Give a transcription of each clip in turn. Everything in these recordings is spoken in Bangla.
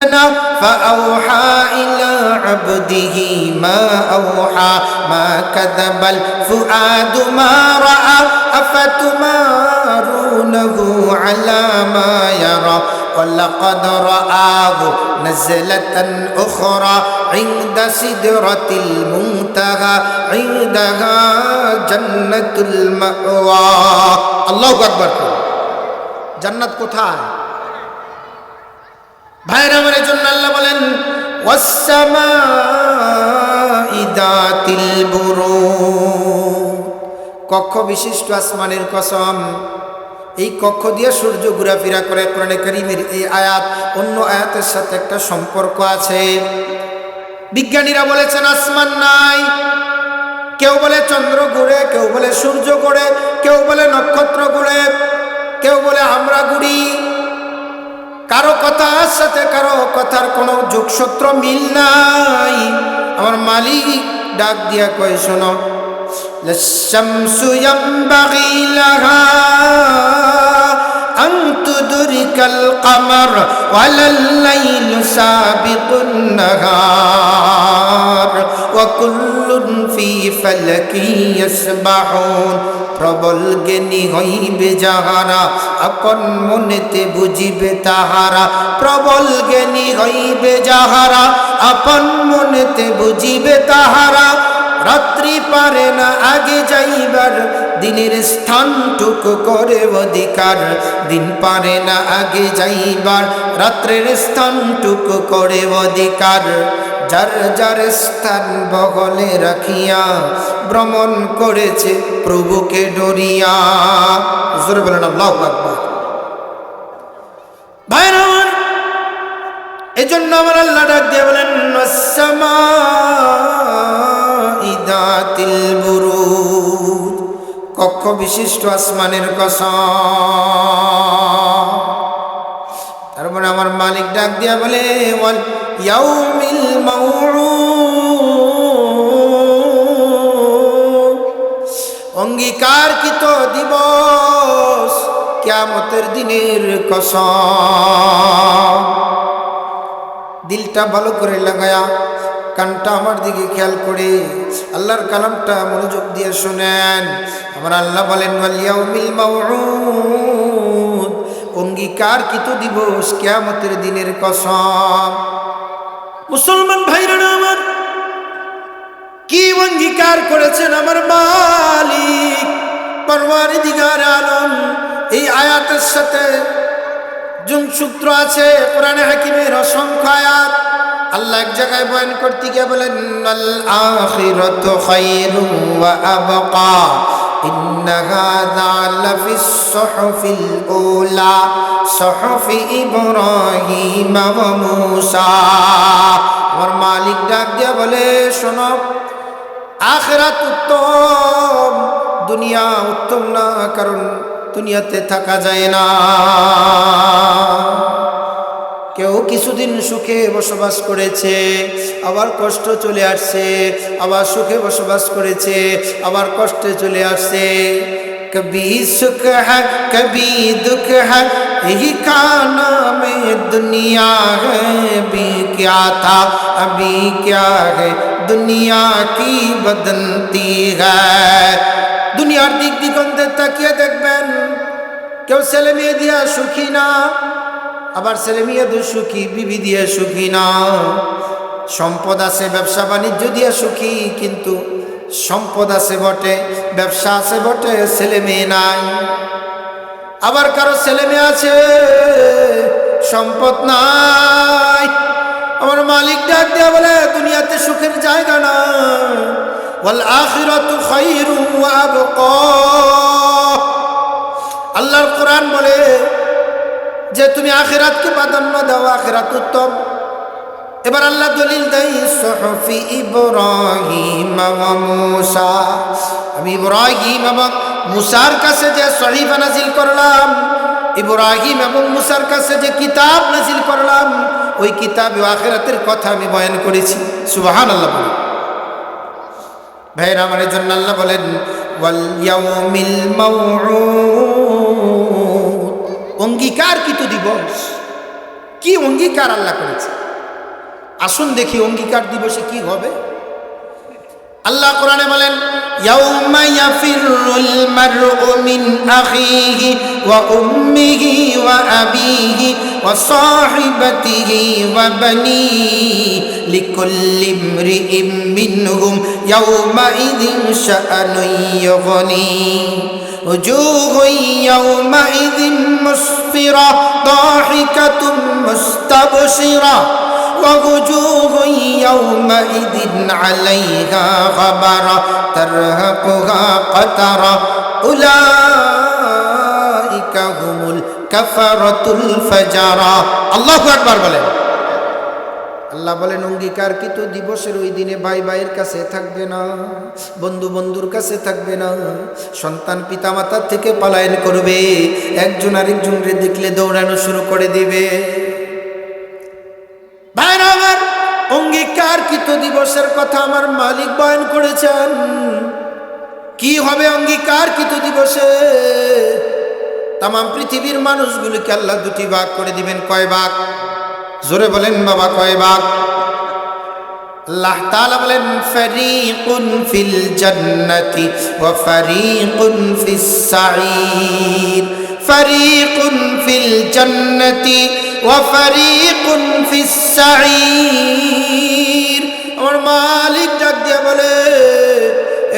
فأوحى إلى عبده ما أوحى ما كذب الفؤاد ما رأى أفتمارونه على ما يرى ولقد رآه نزلة أخرى عند سدرة المنتهى عندها جنة المأوى الله أكبر জান্নাত কোথায় ভাইরা আমার জন্য আল্লাহ বলেন ওয়াসসামাই যাতিল বুরুজ কক্ষ বিশিষ্ট আসমানের কসম এই কক্ষ দিয়ে সূর্য ঘোরাফেরা করে কোরআনে কারীমের এই আয়াত অন্য আয়াতের সাথে একটা সম্পর্ক আছে বিজ্ঞানীরা বলেছেন আসমান নাই কেউ বলে চন্দ্র ঘুরে কেউ বলে সূর্য ঘুরে কেউ বলে নক্ষত্র ঘুরে কেউ বলে আমরা ঘুরি কারো কথার সাথে কারো কথার কোনো যোগসূত্র মিল নাই আমার মালিক ডাক দিয়া কয় শোনো লাশামসু ইয়ামবাগি লাহা আন তুদরিকাল কমর ওয়ালাল লাইলু সাবিকুন নাহার ওয়া কুল্লুন ফি ফালাকি ইয়াসবাহুন প্রবল জ্ঞানী হইবে যাহারা আপন মনেতে বুঝিবে তাহারা প্রবল জ্ঞানী হইবে যাহারা আপন মনেতে বুঝিবে তাহারা রাত্রি পারে না আগে যাইবার দিনের স্থানটুকু করে অধিকার দিন পারে না আগে যাইবার রাত্রের স্থানটুকু করে অধিকার যার যার স্থান বগলে রাখিয়া ভ্রমণ করেছে প্রভুকে ডরিয়া জোরে বলেন আল্লাহু আকবার ভাইরা এজন্য আমার আল্লাহ ডাক দিয়ে বলেন ওয়াসসামাই যাতিল বুরুজ কক্ষ বিশিষ্ট আসমানের কসম তার মানে আমার মালিক ডাক দিয়া বলে ওয়াল ইয়াউমিল মাউউদ অঙ্গীকারকৃত দিবস কিয়ামতের দিনের কসম দিলটা ভালো করে লাগায়া কানটা আমার দিকে খেয়াল করে আল্লাহর কালামটা মনোযোগ দিয়ে শুনেন আমার আল্লাহ বলেন ওয়াল ইয়াউমিল মাউউদ অঙ্গীকারকৃত দিবস কিয়ামতের দিনের কসম মুসলমান ভাইরা আমার কি অঙ্গীকার করেছেন আমার মালিক পরওয়ারদিগার আলম এই আয়াতের সাথে যোগসূত্র আছে কোরআনে হাকিমের অসংখ্য আয়াত আল্লাহ এক জায়গায় বয়ান করতে গিয়ে বলেন আল আখিরাতু খায়রুন ওয়া আবকা ইন্না হাযা লাফিস সুহুফিল উলা সুহুফি ইব্রাহিম ওয়া মূসা আমার মালিক ডাক দিয়ে বলে শোনো আখিরাত উত্তম দুনিয়া উত্তম না কারণ দুনিয়াতে থাকা যায় না কেউ কিছুদিন সুখে বসবাস করেছে আবার কষ্ট চলে আসছে আবার সুখে বসবাস করেছে আবার কষ্টে চলে আসছে কবি সুখ হ্যায় কবি দুঃখ হ্যায় यही का नाम दुनिया है अभी क्या था अभी क्या है दुनिया की बदलती है দুনিয়ার দিক দিগন্তে তাকিয়ে দেখবেন কেউ ছেলে মেয়ে দিয়া সুখী না আবার ছেলে মেয়ে সুখী বিবি দিয়ে সুখী না সম্পদ আছে ব্যবসা বাণিজ্য দিয়ে সুখী কিন্তু সম্পদ আছে বটে ব্যবসা আছে বটে ছেলে মেয়ে নাই আবার কারো ছেলে মেয়ে আছে সম্পদ নাই আমার মালিক ডাক দেয়া বলে দুনিয়াতে সুখের জায়গা না ওয়াল আখিরাতু খায়রুন ওয়া আবকা আল্লাহর কোরআন বলে যে তুমি আখিরাতকে প্রাধান্য দাও আখিরাত উত্তম এবার আল্লাহ দলিল দেয় সুহুফি ইব্রাহিম ওয়া মূসা আমি ইব্রাহিম এবং মুসার কাছে যে সহিফা নাজিল করলাম ইব্রাহিম এবং মুসার কাছে যে কিতাব নাজিল করলাম ওই কিতাবে আখিরাতের কথা আমি বয়ান করেছি সুবহানাল্লাহ বলেন ভাইরা আমার জন্য আল্লাহ বলেন ওয়াল ইয়াউমিল মাউউদ অঙ্গীকারকৃত দিবস কি অঙ্গীকার আল্লাহ করেছে। আসুন দেখি অঙ্গীকার দিবসে কি হবে। আল্লাহ কোরআনে বলেন, ইয়াউমা ইয়াফিরুল মারউ মিন আখিহি ওয়া উম্মিহি ওয়া আবিহি ওয়া সাহিবাতিহি ওয়া বানিহি লিকুল্লি ইমরিইম মিনহুম ইয়াউমা ইযিন শাআনুন ইউগনি ওজুহুন ইয়াউমা ইযিন মুসফিরা দাহিকাতুম মুস্তাবশিরা ووجوه يومئذ عليها غبرة ترهقها قترة أولئك هم الكفرة الفجرة الله أكبر বলেন। আল্লাহ বলেন অঙ্গীকারকৃত দিবসের ওই দিনে ভাই ভাইয়ের কাছে থাকবে না, বন্ধু বন্ধুর কাছে থাকবে না, সন্তান পিতামাতার থেকে পলায়ন করবে, একজন আরেকজনকে দেখলে দৌড়ানো শুরু করে দিবে। ভাইরা আমার, অঙ্গীকারকৃত দিবসের কথা আমার মালিক বয়ান করেছেন। কি হবে অঙ্গীকারকৃত দিবসে? তাম পৃথিবীর মানুষগুলোকে আল্লাহ দুটি ভাগ করে দিবেন। কয় ভাগ? জোরে বলেন বাবা, কয় ভাগ? আল্লাহ তাআলা বলেন, ফারীকুন ফিল জান্নাতি ওয়া ফারীকুন ফিস সাঈর, ফারীকুন ফিল জান্নাতি ওয়া ফারীকুন ফিস সাঈর। আমার মালিক ডাক দিয়ে বলে,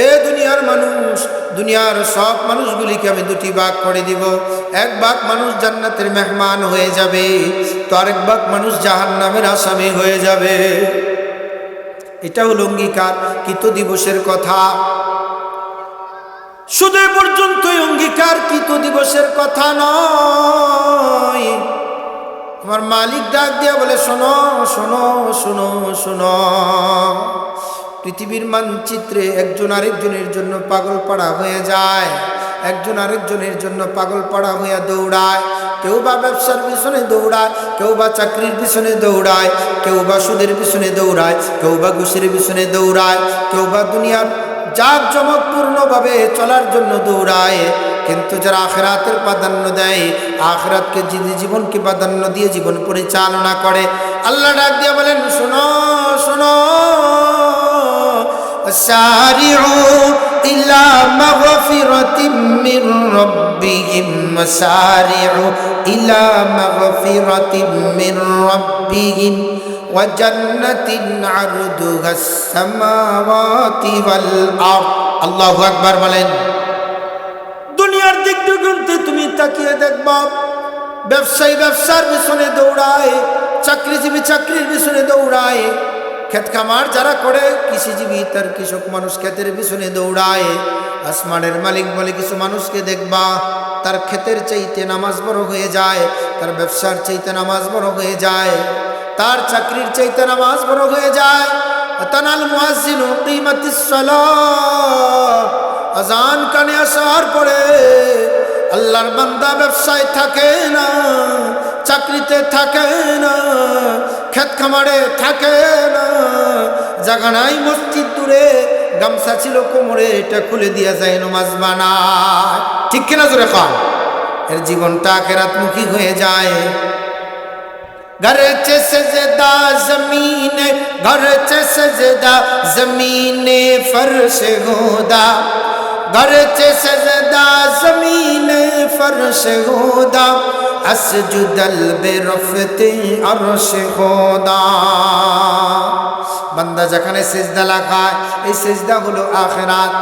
এ দুনিয়ার মানুষ, দুনিয়ার সব মানুষগুলিকে আমি দুটি ভাগ করে দিব। এক ভাগ মানুষ জান্নাতের মেহমান হয়ে যাবে, তো আরেক ভাগ মানুষ জাহান্নামের আসামি হয়ে যাবে। এটা হলো অঙ্গীকারকৃত দিবসের কথা। শুধু এ পর্যন্তই অঙ্গীকারকৃত দিবসের কথা নয়। আমার মালিক ডাক দিয়া বলে, শোনো শোনো শোনো শোনো, পৃথিবীর মানচিত্রে একজন আরেকজনের জন্য পাগল পাড়া হয়ে যায়, একজন আরেকজনের জন্য পাগল পাড়া হইয়া দৌড়ায়। কেউ বা ব্যবসার পিছনে দৌড়ায়, কেউ বা চাকরির পিছনে দৌড়ায়, কেউ বা সুদের পিছনে দৌড়ায়, কেউ বা ঘুষের পিছনে দৌড়ায়, কেউ বা দুনিয়ার জাঁকজমকপূর্ণভাবে চলার জন্য দৌড়ায়। কিন্তু যারা আখিরাতের প্রাধান্য দেয়, আখিরাতকে জীবনকে প্রাধান্য দিয়ে জীবন পরিচালনা করে, আল্লাহ ডাক দিয়ে বলেন, শোনো শোনো, সারিউ ইলা মাগফিরাতিম মির রাব্বিহিম, সারিউ ইলা মাগফিরাতিম মির রাব্বিহিম ওয়া জান্নাতিন আরদুহাস সামাওয়াতি ওয়াল আরদ। আল্লাহু আকবার বলেন। দুনিয়ার দিক দিগন্তে তুমি তাকিয়ে দেখবা, ব্যবসায়ী ব্যবসার পিছনে দৌড়ায়, চাকরিজীবী চাকরির পিছনে দৌড়ায়, ক্ষেত খামার যারা করে, কৃষিজীবী তার কৃষক মানুষ ক্ষেতের পিছনে দৌড়ায়। আসমানের মালিক বলে, কিছু মানুষকে দেখবা তার ক্ষেতের চাইতে নামাজ বড় হয়ে যায়, তার ব্যবসার চাইতে নামাজ বড় হয়ে যায়, তার চাকরির চাইতে নামাজ বড় হয়ে যায়। তানাল মুয়াজ্জিনু কিমাতিস সালাহ, আজান কানে আসার পরে আল্লাহর বান্দা ব্যবসায় থাকে না, চাকরিতে থাকে না, ক্ষেত খামারে থাকে না, জায়গা নাই মসজিদ দূরে, গামছা ছিল কোমরে, এটা খুলে দিয়া যায় নামাজ বানায়। ঠিক কিনা জোরে কন? এর জীবনটা আখিরাতমুখী হয়ে যায়। গরচে সজদা জমিনে, গরচে সজদা জমিনে ফরশ হোদা, গরচে সজদা জমিনে ফরশ হোদা, আসজুদল বিরফতে আরশ হোদা। বান্দা যেখানে সিজদা লাগায়, এই সিজদা হলো আখিরাত।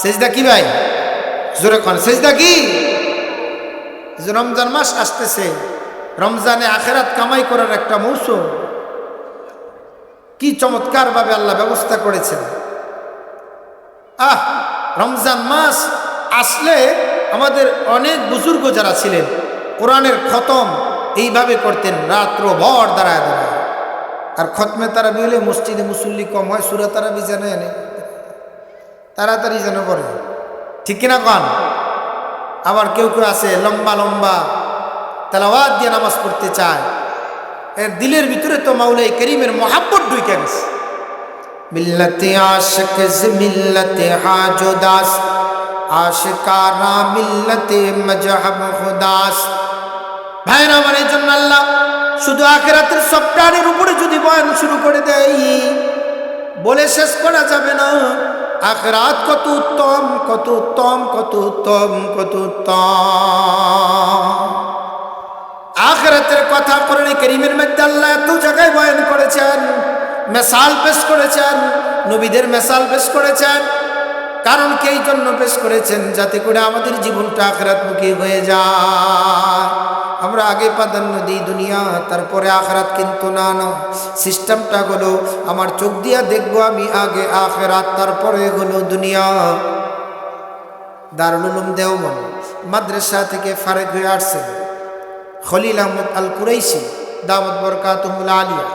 সিজদা কি ভাই? জোরে কোন সিজদা কি? রমজান মাস আসতেছে, রমজানে আখিরাত কামাই করার একটা মৌসুম। কি চমৎকার ভাবে আল্লাহ ব্যবস্থা করেছেন। রমজান মাস আসলে আমাদের অনেক বুজুর্গ যারা ছিলেন, কোরআনের খতম এইভাবে করতেন, রাত্র ভর দাঁড়ায় দাঁড়ায়। আর খতমে তারাবি হলে মসজিদে মুসল্লি কম হয়, সূরা তারাবি জানে এনে তাড়াতাড়ি যেন করে। ঠিক কিনা কন? আবার কেউ কেউ আছে লম্বা লম্বা তেলাওয়াত দিয়ে নামাজ পড়তে চায়, এর দিলের ভিতরে তো মাওলাই করিমের মোহাব্বত ঢুকে গেছে। মিল্লাতে আশিক মিল্লাতে হাজুদাস, আশিকারা মিল্লাতে মজহব খুদাস। ভাইরা আমার, এই জন্য আল্লাহ শুধু আখিরাতের সফটওয়্যারের উপরে যদি বয়ান শুরু করে দেয় বলে শেষ করা যাবে না। আখিরাত কত উত্তম, কত উত্তম, কত উত্তম, কত উত্তম। আখিরাতের কথা কোরআনে কারীমের মধ্যে আল্লাহ এত জায়গায় বয়ান করেছেন, মিসাল পেশ করেছেন, নবীদের মিসাল পেশ করেছেন। কারণ কি এই জন্য পেশ করেছেন? যাতে করে আমাদের জীবনটা আখিরাতমুখী হয়ে যায়। আমরা আগে প্রাধান্য দিই দুনিয়া, তারপরে আখিরাত, কিন্তু না না, সিস্টেমটা হলো আমার চোখ দিয়া দেখবো আমি আগে আখিরাত, তারপরে হলো দুনিয়া। দারুল উলুম দেওবন্দ মাদ্রাসা থেকে ফারেক হয়ে আসছেন খলিল আহমদ আল কুরাইশি দাওয়াত বরকাতুহুল আলিয়া।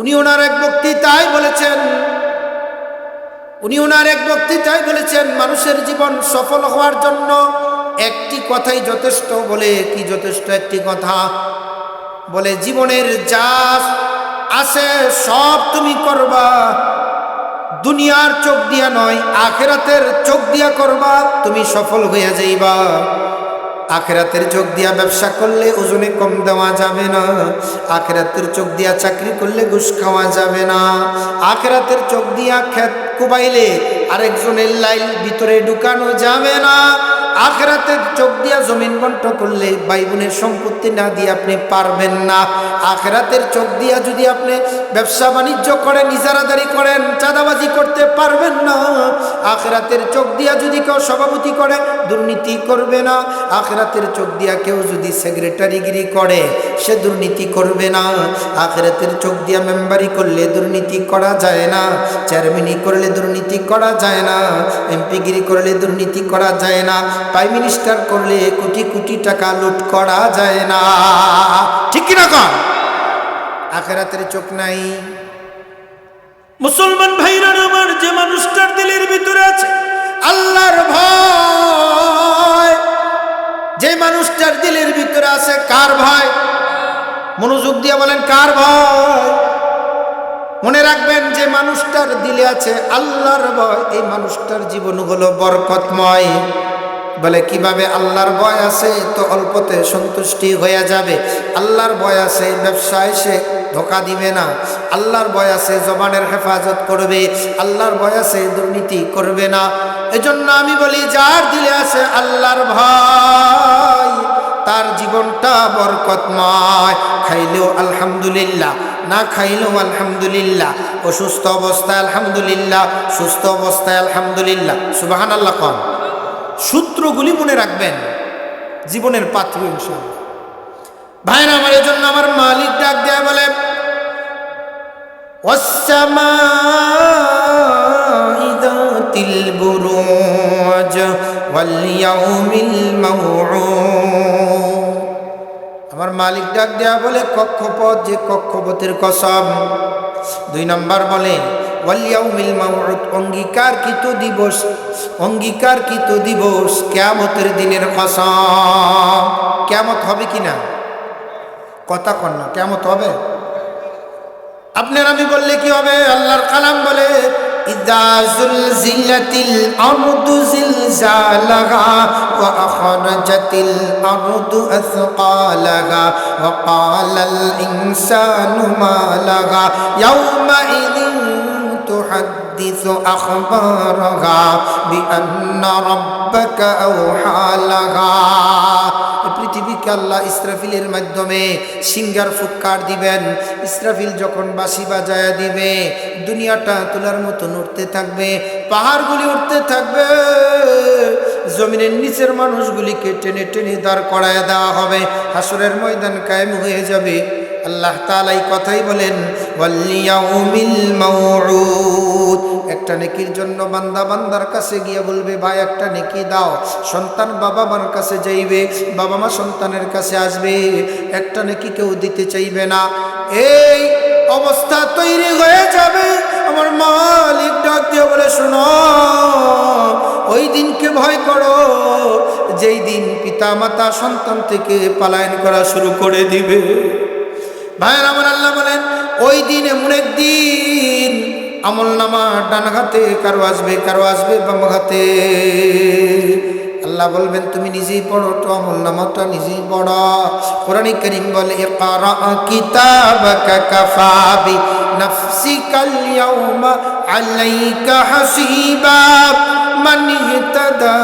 উনি ওনার এক বক্তৃতায় বলেছেন মানুষের জীবন সফল হওয়ার জন্য একটি কথাই যথেষ্ট। বলে কি যথেষ্ট? একটি কথা বলে, জীবনের যা আছে সব তুমি করবা, দুনিয়ার চোখ দিয়া নয়, আখিরাতের চোখ দিয়া করবা, তুমি সফল হইয়া যাইবা। আখিরাতের চোখ দিয়া ব্যবসা করলে ওজনে কম দেওয়া যাবে না। আখিরাতের চোখ দিয়া চাকরি করলে ঘুষ খাওয়া যাবে না। আখিরাতের চোখ দিয়া ক্ষেত কুবাইলে আরেকজনের লাইল ভিতরে ঢুকানো যাবে না। আখিরাতের চোখ দিয়া জমিন বন্টন করলে ভাই বোনের সম্পত্তি না দিয়ে আপনি পারবেন না। আখিরাতের চোখ দিয়া যদি আপনি ব্যবসা বাণিজ্য করেন, ইজারাদারি করেন, চাঁদাবাজি করতে পারবেন না। আখিরাতের চোখ দিয়া যদি কেউ সভাপতি করে, দুর্নীতি করবে না। আখিরাতের চোখ দিয়া কেউ যদি সেক্রেটারিগিরি করে, সে দুর্নীতি করবে না। আখিরাতের চোখ দিয়া মেম্বারি করলে দুর্নীতি করা যায় না। চেয়ারম্যানি করলে দুর্নীতি করা যায় না। এমপিগিরি করলে দুর্নীতি করা যায় না। প্রাইম মিনিস্টার করলে কোটি কোটি টাকা লুট করা যায় না। ঠিক কিনা কন? আখিরাতের চোখ নাই। মুসলমান ভাইরা আমার, যে মানুষটার দিলের ভিতরে আছে আল্লাহর ভয়, যে মানুষটার দিলের ভিতরে আছে কার ভয়? মনোযোগ দিয়ে বলেন, কার ভয়? মনে রাখবেন, যে মানুষটার দিলে আছে আল্লাহর ভয়, এই মানুষটার জীবন হলো বরকতময়। বলে কিভাবে? আল্লাহর ভয় আছে তো অল্পতে সন্তুষ্টি হয়ে যাবে। আল্লাহর ভয় আছে ব্যবসায় সে ধোকা দিবে না। আল্লাহর ভয় আছে জবানের হেফাজত করবে। আল্লাহর ভয় আছে দুর্নীতি করবে না। এজন্য আমি বলি, যার দিলে আছে আল্লাহর ভয়, তার জীবনটা বরকতময়। খাইলেও আলহামদুলিল্লাহ, না খাইলেও আলহামদুলিল্লাহ, অসুস্থ অবস্থায় আলহামদুলিল্লাহ, সুস্থ অবস্থায় আলহামদুলিল্লাহ। সুবহানাল্লাহ কোন। সূত্রগুলি মনে রাখবেন, জীবনের পাত্র ইনশাআল্লাহ। ভাইরা আমার, এজন্য আমার মালিক ডাক দেয়া বলে, ওয়াস-সামাই যাতিল বুরুজ ওয়াল ইয়াউমিল মাউউদ। আমার মালিক ডাক দেয়া বলে, কক্ষপথ, যে কক্ষপথের কসম। 2 নম্বর বলে ওয়াল ইয়াউমিল মাউউদ, অঙ্গীকারকৃত দিবস, অঙ্গীকারকৃত দিবস, কিয়ামতের দিনের কসম। কিয়ামত হবে কিনা? কথা কন না, কিয়ামত হবে? আপনার আমি বললে কি হবে? আল্লাহর কালাম বলে, ইযা যুলজিলাতিল আরদু জিলজালাহা ওয়া আখরাজাতিল আরদু আসকালাহা ওয়া ক্বালাল ইনসানু মা লাহা ইয়াওমা ইযিন তুহাদ্দিসু আখবারাহা বিআন্না রাব্বাকা আওহা লাহা। পৃথিবীকে আল্লাহ ইসরাফিলের মাধ্যমে সিঙ্গার ফুৎকার দিবেন। ইসরাফিল যখন বাঁশি বাজায় দিবে, দুনিয়াটা তুলার মতো উঠতে থাকবে, পাহাড়গুলি উঠতে থাকবে, জমিনের নিচের মানুষগুলিকে টেনে টেনে দাঁড় করায় দেওয়া হবে, হাসরের ময়দান কায়েম হয়ে যাবে। আল্লাহ তাআলা এই কথাই বলেন, ওয়াল ইয়াউমিল মাউউদ। একটা নেকির জন্য বান্দা বান্দার কাছে গিয়ে বলবে, ভাই একটা নেকি দাও। সন্তান বাবা মার কাছে যাইবে, বাবা মা সন্তানের কাছে আসবে, একটা নেকি কেউ দিতে চাইবে না। এই অবস্থা তৈরি হয়ে যাবে। আমার মালিক ডাক দিয়ে বলে, শোনো, ওই দিনকে ভয় করো যেই দিন পিতা মাতা সন্তান থেকে পলায়ন করা শুরু করে দিবে। ভাইয়ের আমার, আল্লাহ বলেন, ওই দিন এমন একদিন আমল নামা ডান হাতে কারো আসবে, কারো আসবে বাম হাতে। আল্লাহ বলবেন তুমি নিজেই পড়ো, তো আমলনামাটা নিজেই পড়ো। কোরআনে কারীম বলে ইকরা কিতাবাকা কাফা বি নাফসিকাল ইয়াউমা আলাইকা হাসিবা মান ইহতাদা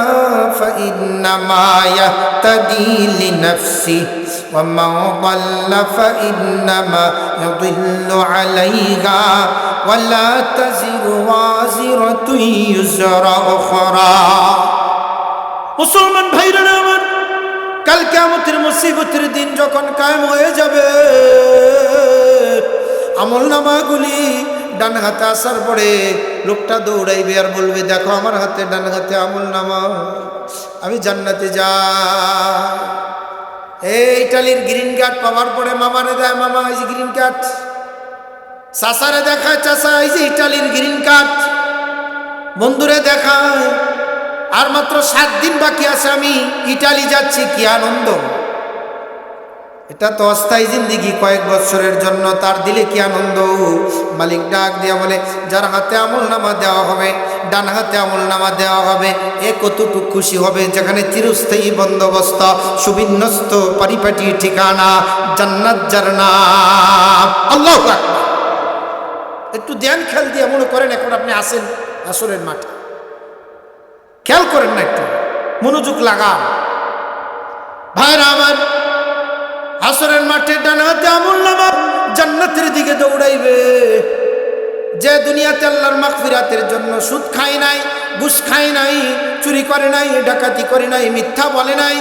ফাইন্নামা ইয়াহতাদি লিনাফসিহি ওয়া মান দাল্লা ফাইন্নামা ইয়াদিল্লু আলাইহা ওয়া লা তাজিরু ওয়াজিরাতুন ইউজরা উখরা। মুসলমান ভাইরা আমার, কাল কিয়ামতের মুসিবতের দিন যখন কায়েম হয়ে যাবে, আমলনামাগুলি ডান হাতে আসার পরে লোকটা দৌড়াইবে আর বলবে দেখো আমার হাতে, ডান হাতে আমলনামা, আমি জান্নাতে যাই। এই ইটালির গ্রিন কার্ড পাওয়ার পরে মামারে দেয়, মামা এই যে গ্রিন কার্ড। চাচারে দেখায়, চাচা এই যে ইটালির গ্রিন কার্ড। বন্ধুরে দেখায়, আর মাত্র 7 দিন বাকি আছে, আমি ইটালি যাচ্ছি, কি আনন্দ। এটা তো অস্থায়ী জিন্দিগি, কয়েক বছরের জন্য, তার দিলে কি আনন্দ। মালিক ডাক দিয়া বলে যার হাতে আমলনামা দেওয়া হবে, ডান হাতে আমলনামা দেওয়া হবে, এ কতটুকু খুশি হবে, যেখানে চিরস্থায়ী বন্দোবস্ত, সুবিন্যস্ত পরিপাটি ঠিকানা, জান্নাত যার নাম। আল্লাহু আকবার। একটু ধ্যান খেয়াল দিয়ে মনে করেন এখন আপনি আসেন আসরের মাঠে, খেয়াল করেন না, একটু মনোযোগ লাগান। ভাইরা আমার, আসরের মাঠে ডান হাতে আমলনামা জান্নাতের দিকে দৌড়াইবে। যে দুনিয়াতে আল্লাহর মাগফিরাতের জন্য সুদ খায় নাই, ঘুষ খায় নাই, চুরি করে নাই, ডাকাতি করে নাই, মিথ্যা বলে নাই,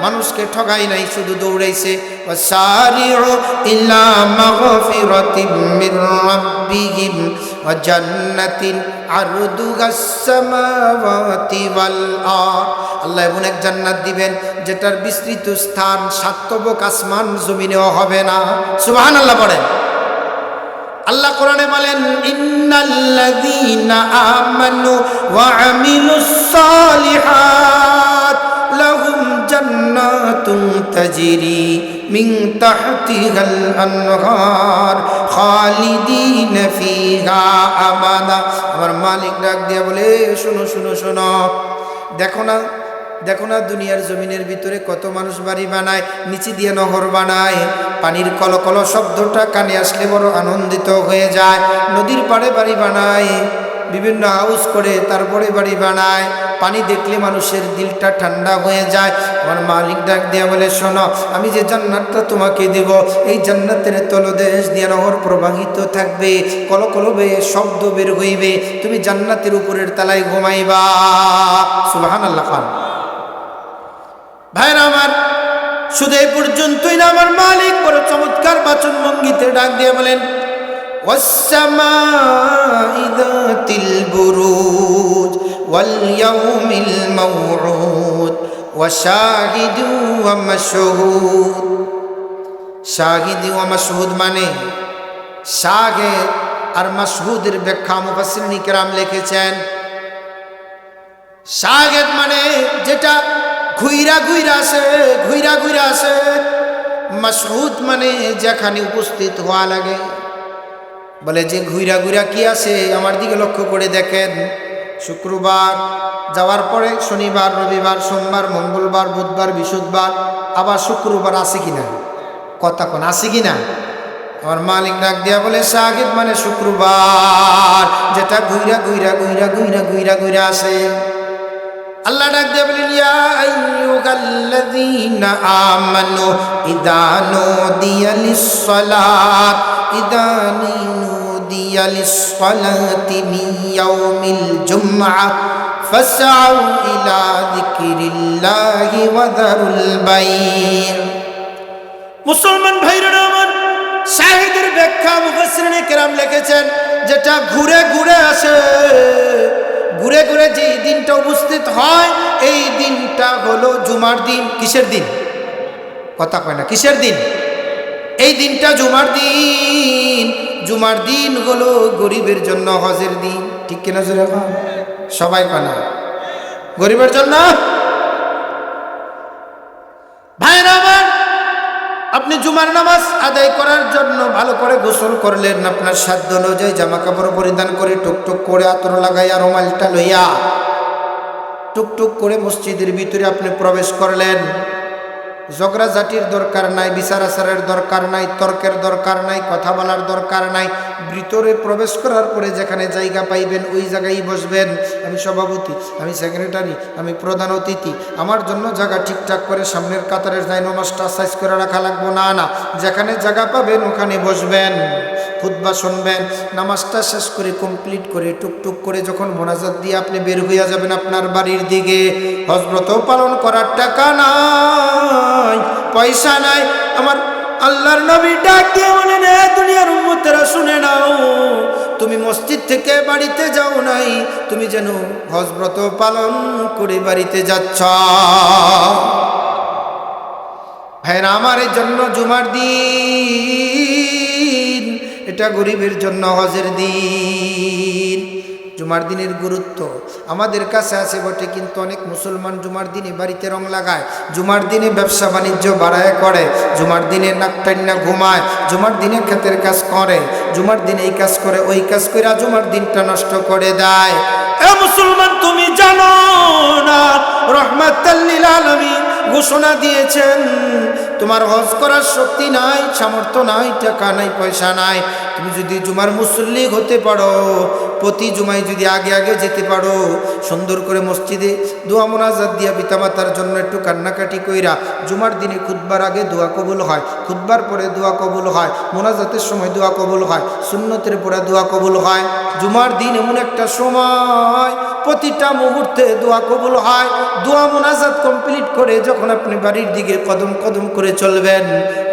মানুষকে ঠগাই নাই, শুধু দৌড়াইছে ওয়াসারিউ ইলা মাগফিরাতিম মির রাব্বিহিম ওয়া জান্নাতিন আরদুহাস সামাওয়াতি ওয়াল আরদ। আল্লাহ এমন এক জান্নাত দিবেন যেটার বিস্তৃত স্থান সাতবক আসমান জমিনেও হবে না। সুবহানাল্লাহ পড়েন। আল্লাহ কোরআনে বলেন ইন্নাল্লাযীনা আমানু ওয়া আমিলুস সালিহাত লাহুম জান্নাতুন তাজরি মিন তাহতিহাল আনহার খালিদিনা ফিহা আবাদা। আমার মালিক ডাক দিয়া বলে শোনো শোনো শোনো, দেখো না, দেখো না দুনিয়ার জমিনের ভিতরে কত মানুষ বাড়ি বানায়, নিচে দিয়ে নহর বানায়, পানির কলকল শব্দটা কানে আসলে বড় আনন্দিত হয়ে যায়। নদীর পাড়ে বাড়ি বানায়, বিভিন্ন হাউস করে তারপরে বাড়ি বানায়, পানি দেখলে মানুষের দিলটা ঠান্ডা হয়ে যায়। আমার মালিক ডাক দিয়া বলে শোনো, আমি যে জান্নাতটা তোমাকে দেব, এই জান্নাতের তলদেশ দিয়ে নহর প্রবাহিত থাকবে, কলকল বেয়ে শব্দ বের হইবে, তুমি জান্নাতের উপরের তলায় ঘুমাইবা। সুবহানাল্লাহ খান। ভাইরা আমার, শুধু এই পর্যন্তই না, আমার মালিক বড় চমৎকার বাচন ভঙ্গিতে ডাক দিয়ে বলেন ওয়াস-সামাই যাতিল বুরুজ ওয়াল ইয়াউমিল মাউউদ ওয়া শাহিদু ওয়া মাশহুদ। শাহিদ ওয়া মাশহুদ মানে শাহিদ আর মাশহুদের ব্যাখ্যা মুফাসসিরিন কিরাম লিখেছেন। শাহিদ মানে যেটা ঘুইরা ঘুইরা আসে, ঘুইরা ঘুইরা আসে। মাশহুদ মানে যেখানে উপস্থিত হওয়া লাগে। বলে যে ঘুইরা ঘুইরা কি আসে, আমার দিকে লক্ষ্য করে দেখেন, শুক্রবার যাওয়ার পরে শনিবার, রবিবার, সোমবার, মঙ্গলবার, বুধবার, বৃহস্পতিবার, আবার শুক্রবার আসে কিনা, কথা কোন আসে কিনা। আমার মালিক ডাক দিয়া বলে শাহিদ মানে শুক্রবার, যেটা ঘুইরা ঘুইরা ঘুইরা ঘুইরা ঘুইরা ঘুইরা আসে। আল্লাহ ডাক দিয়ে বলেন ইয়া আইয়ুহাল্লাযীনা আমানু ইযা নুদিয়া লিস-সালাত ইযা নুদিয়া লিস-সালাতি মিন ইয়াউমিল জুমআহ ফাসআউ ইলা যিকরিল্লাহি ওয়া যারুল বাই'। মুসলমান ভাইরা আমার, শাহিদের ব্যাখ্যা মুফাসসিরিন কিরাম লিখেছেন যেটা ঘুরে ঘুরে আসে, ঘুরে ঘুরে যে দিনটা উপস্থিত হয়, এই দিনটা হলো জুমার দিন। কিসের দিন, কথা কয় না, কিসের দিন? এই দিনটা জুমার দিন। জুমার দিন হলো গরিবের জন্য হজের দিন, ঠিক কিনা? সবাই কয় না, গরিবের জন্য। ভাইরা আমার, আপনি জুমার নামাজ আদায় করার জন্য ভালো করে গোসল করলেন, আপনার সাধ্য অনুযায়ী জামা কাপড় পরিধান করে টুকটুক করে আতর লাগাইয়া রুমালটা লইয়া টুকটুক করে মসজিদের ভিতরে আপনি প্রবেশ করলেন। ঝগড়াঝাটির দরকার নাই, বিচার আচারের দরকার নাই, তর্কের দরকার নাই, কথা বলার দরকার নাই। ভিতরে প্রবেশ করার পরে যেখানে জায়গা পাইবেন ওই জায়গায় বসবেন। আমি সভাপতি, আমি সেক্রেটারি, আমি প্রধান অতিথি, আমার জন্য জায়গা ঠিকঠাক করে সামনের কাতারের জায়নামাজটা সাইজ করে রাখা লাগবো না, না, যেখানে জায়গা পাবেন ওখানে বসবেন, খুতবা শুনবেন। নামাজটা শেষ করে কমপ্লিট করে টুকটুক করে যখন মোনাজাত দিয়ে আপনি বের হইয়া যাবেন আপনার বাড়ির দিকে, হজরত পালন করার টাকা নাই, পয়সা নাই। আমার আল্লাহর নবী ডাক দিয়ে বলেন, দুনিয়ার উম্মতেরা শুনে নাও, তুমি মসজিদ থেকে বাড়িতে যাও নাই, তুমি যেন হজরত পালন করে বাড়িতে যাচ্ছ। ভাইরা আমার, এই জন্য জুমার দিন এটা গরিবের জন্য হজের দিন। জুমার দিনের গুরুত্ব আমাদের কাছে আছে বটে, কিন্তু অনেক মুসলমান জুমার দিনে বাড়িতে রং লাগায়, জুমার দিনে ব্যবসা বাণিজ্য বাড়ায় করে, জুমার দিনে নাকটান্না ঘুমায়, জুমার দিনে ক্ষেতের কাজ করে, জুমার দিনে এই কাজ করে ওই কাজ করে জুমার দিনটা নষ্ট করে দেয়। এ মুসলমান, তুমি জানো না রহমাতাল লিল আলামিন ঘোষণা দিয়েছেন, তোমার হজ করার শক্তি নাই, সামর্থ্য নাই, টাকা নাই, পয়সা নাই, তুমি যদি জুমার মুসল্লি হতে পারো, প্রতি জুমায় যদি আগে আগে যেতে পারো, সুন্দর করে মসজিদে দোয়া মোনাজাত দিয়া পিতামাতার জন্য একটু কান্নাকাটি কইরা, জুমার দিনে খুতবার আগে দোয়া কবুল হয়, খুতবার পরে দোয়া কবুল হয়, মোনাজাতের সময় দোয়া কবুল হয়, সুন্নতের পরে দোয়া কবুল হয়। জুমার দিন এমন একটা সময় প্রতিটা মুহূর্তে দোয়া কবুল হয়। দোয়া মোনাজাত কমপ্লিট করে যখন আপনি বাড়ির দিকে কদম কদম করে চলবেন,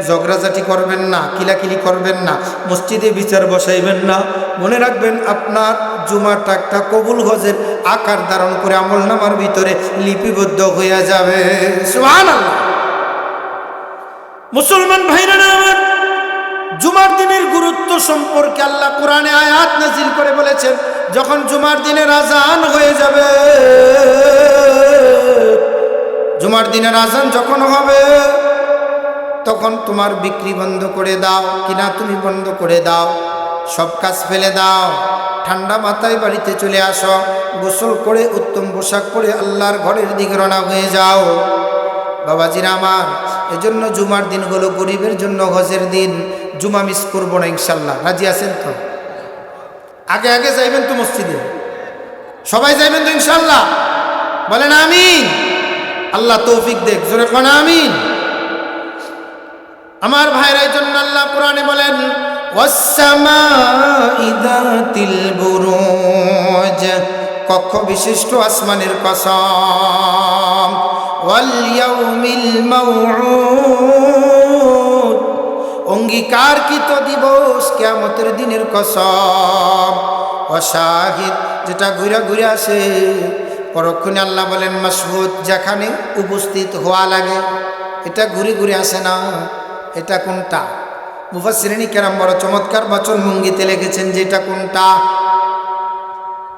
ঝগড়াঝাটি করবেন না, কিলাকিলি করবেন না, মসজিদে বিচার বসাইবেন না, মনে রাখবেন আপনার জুমাটা একটা কবুল হজের আকার ধারণ করে আমলনামার ভিতরে লিপিবদ্ধ হয়ে যাবে। সুবহানাল্লাহ। মুসলমান ভাইরা আমার, জুমার দিনের গুরুত্ব সম্পর্কে আল্লাহ কোরআনে আয়াত নাযিল করে বলেছেন, যখন জুমার দিনের আজান হয়ে যাবে, জুমার দিনের আজান যখন হবে, তখন তোমার বিক্রি বন্ধ করে দাও, কিনা তুমি বন্ধ করে দাও, সব কাজ ফেলে দাও, ঠান্ডা মাথায় বাড়িতে চলে আসো, গোসল করে উত্তম পোশাক পরে আল্লাহর ঘরের দিকে রওনা হয়ে যাও। বাবাজিরা আমার, এজন্য জুমার দিন হলো গরিবের জন্য হজের দিন। জুমা মিস করবো না ইনশাল্লাহ। রাজি আছেন তো? আগে আগে যাইবেন তো মসজিদে, সবাই যাইবেন তো ইনশাল্লাহ? বলেন আমিন। আল্লাহ তৌফিক দেখ, জোরে কোন আমিন। আমার ভাইরা, এই জন্য আল্লাহ কোরআনে বলেন, ওয়াস-সামাই যাতিল বুরুজ, কক্ষ বিশিষ্ট আসমানের কসম, ওয়াল ইয়াউমিল মাউউদ, অঙ্গীকারকৃত দিবস কিয়ামতের দিনের কসম, ওয়াশাহিদ, যেটা ঘুরে ঘুরে আসে পরক্ষণে। আল্লাহ বলেন মাশহুদ, যেখানে উপস্থিত হওয়া লাগে, এটা ঘুরে ঘুরে আসে না। এটা কোনটা? মুফাসসিরিন কেরাম বড় চমৎকার বচন ভঙ্গিতে লিখেছেন যে এটা কোনটা।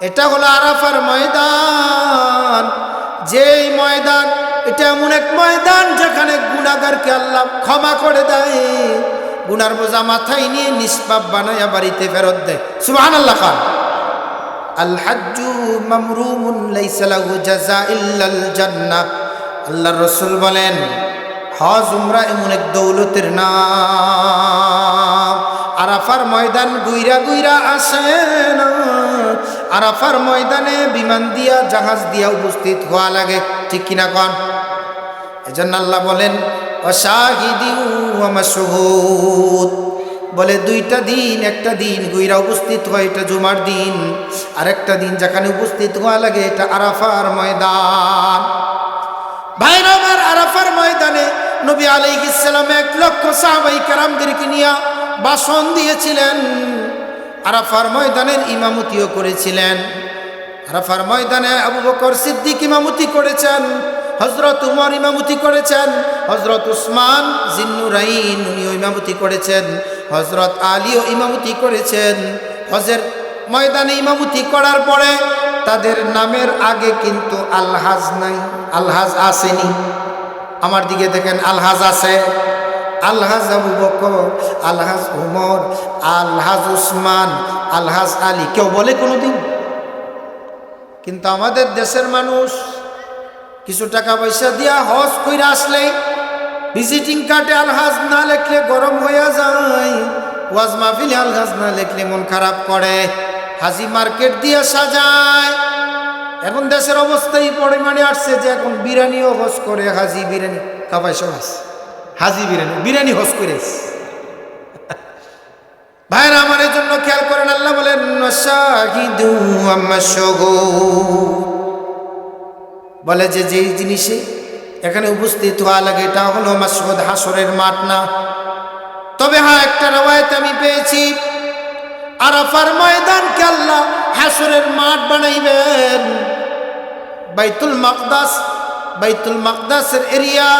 এটা হলো আরাফার ময়দান। যেই ময়দান, এটা এমন এক ময়দান যেখানে গুনাহগারকে আল্লাহ ক্ষমা করে দেয়, গুনার বোঝা মাথায় নিয়ে নিষ্পাপ বানায়া বাড়িতে ফেরত দেয়। সুবহানাল্লাহ। খান আল হাজ্জু মামরুমুন লাইসা লাহু জাযা ইল্লাল জান্নাহ। আল্লাহর রাসূল বলেন, হজ উমরা এমন এক দৌলতের নাম। আরাফার ময়দান গুইরা গুইরা আসে না, আরাফার ময়দানে বিমান দিয়া জাহাজ দিয়া উপস্থিত হওয়া লাগে, ঠিক কিনা কন? এজন্য আল্লাহ বলেন ওয়াশাহিদিন ওয়া মাশহুদ, বলে দুইটা দিন, একটা দিন গুইরা উপস্থিত হয়, এটা জুমার দিন, আর একটা দিন যেখানে উপস্থিত হওয়া লাগে এটা আরাফার ময়দান। ভাইরা আমার, আরাফার ময়দানে নবী আলাইহিস সালাম 1 লক্ষ সাহাবায়ে কেরামদেরকে নিয়ে ভাষণ দিয়েছিলেন। আরাফার ময়দানের ইমামতিও করেছিলেন। আরাফার ময়দানে আবু বকর সিদ্দিক ইমামতি করেছেন, হযরত উমর ইমামতি করেছেন, হযরত উসমান জিন্নুরাইন উনিও ইমামতি করেছেন, হযরত আলীও ইমামতি করেছেন। হজের ময়দানে ইমামতি করার পরে তাদের নামের আগে কিন্তু আলহাজ নাই। আলহাজ আসেনি? আমার দিকে দেখেন, আলহাজ আছে। আলহাজ আবু বকর, আলহাজ উমর, আলহাজ উসমান, আলহাজ আলী, কেউ বলে কোনোদিন? কিন্তু আমাদের দেশের মানুষ কিছু টাকা পয়সা দিয়া হজ কইরা আসলে ভিজিটিং কার্ডে আলহাজ না লেখলে গরম হয়ে যায়, ওয়াজ মাহফিলে আলহাজ না লেখলে মন খারাপ করে, হাজি মার্কেট দিয়ে সাজায়। এখন দেশের অবস্থা এই পরিমাণে আসছে যে এখন বিরিয়ানিও হজ করে, হাজি বিরিয়ানি কাবাই সব আছে, হাজি বিরিয়ানি হজ করে। ভাইরা আমার এই জন্য খেয়াল করেন, আল্লাহ বলেন শাহিদু আম্মা শুহুদ, বলে যে যেই জিনিসে এখানে উপস্থিত হওয়া লাগে এটা হলো মাশহুদ, হাসরের মাঠ না। তবে হ্যাঁ, একটা রওয়ায়াত আমি পেয়েছি আরাফার ময়দানকে আল্লাহ হাসরের মাঠ বানাইবেন। বাইতুল মাকদাসের এরিয়া,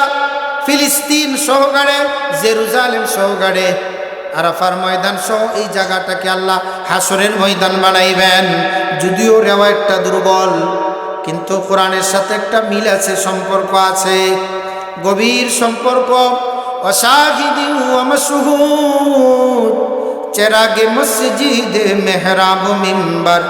ফিলিস্তিন সহকারে, জেরুজালেম সহকারে, আরাফার ময়দান সহ এই জায়গাটাকে আল্লাহ হাসরের ময়দান বানাইবেন। যদিও রেওয়ায়াতটা দুর্বল, কিন্তু কোরআনের সাথে একটা মিল আছে, সম্পর্ক আছে, গভীর সম্পর্ক। ওয়াশাহিদি ওয়া মাশহুদ, চেরাগে মসজিদে মেহরাব মিম্বার,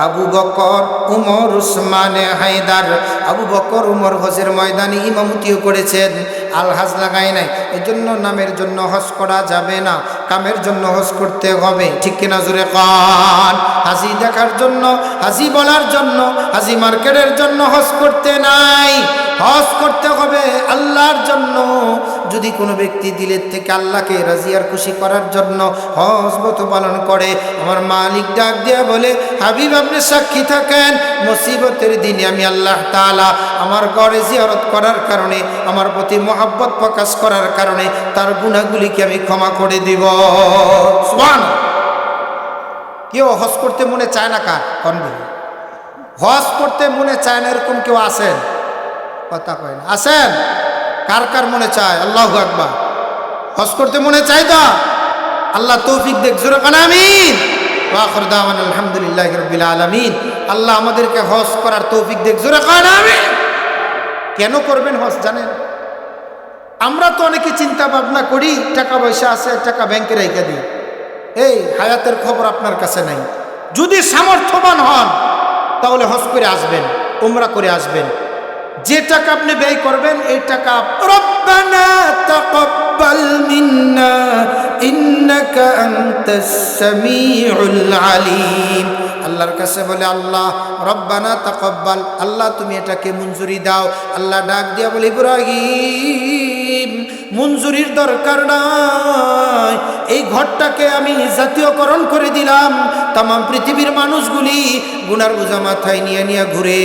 আবু বকর উমর উসমানে হায়দার। আবু বকর উমর হজের ময়দানে ইমামতিও করেছেন, আলহাজ লাগায় নাই। এই জন্য নামের জন্য হজ করা যাবে না, কামের জন্য হজ করতে হবে। ঠিক কিনা জোরে কান? হাজি দেখার জন্য, হাজি বলার জন্য, হাজি মার্কেটের জন্য হজ করতে নাই, হজ করতে হবে আল্লাহর জন্য। যদি কোনো ব্যক্তি দিলের থেকে আল্লাহকে রাজি আর খুশি করার জন্য হজ ব্রত পালন করে, আমার মালিক ডাক দিয়া বলে, হাবিব আপনি সাক্ষী থাকেন, মুসিবতের দিনে আমি আল্লাহ তাআলা আমার ঘরে জিয়ারত করার কারণে, আমার প্রতি মহব্বত প্রকাশ করার কারণে তার গুনাহগুলিকে আমি ক্ষমা করে দিব। সুবহানাল্লাহ। কেউ হজ করতে মনে চায় না? কার কনবে হজ করতে মনে চায় না এরকম কেউ আছেন? কথা কয় না, আছেন? কার কার মনে চায়? আল্লাহু আকবার। হজ করতে মনে চাই তো? আল্লাহ তৌফিক দেখ, জোরে কান আমিন। ওয়া আখির দাওয়ানা আলহামদুলিল্লাহি রাব্বিল আলামিন। আল্লাহ আমাদেরকে হজ করার তৌফিক দেখ, জোরে কান আমিন। কেন করবেন হজ জানেন? আমরা তো অনেকে চিন্তা ভাবনা করি, টাকা পয়সা আছে, টাকা ব্যাংকে রেখে দিই, এই হায়াতের খবর আপনার কাছে নাই। যদি সামর্থ্যবান হন তাহলে হজ করে আসবেন, উমরা করে আসবেন। যে টাকা আপনি ব্যয় করবেন এই টাকা রব্বানা তাকাব্বাল মিন্না ইন্নাকা আনতাস সামিউল আলিম, আল্লাহর কাছে বলে, আল্লাহ রব্বানা তাকাব্বাল, আল্লাহ তুমি এটাকে মঞ্জুরি দাও। আল্লাহ ডাক দিয়া বলে, ইব্রাহিম মঞ্জুরির দরকার নাই, এই ঘরটাকে আমি জাতীয়করণ করে দিলাম। তাম পৃথিবীর মানুষগুলি গুনার বোঝা মাথায় নিয়ে নিয়ে ঘুরে,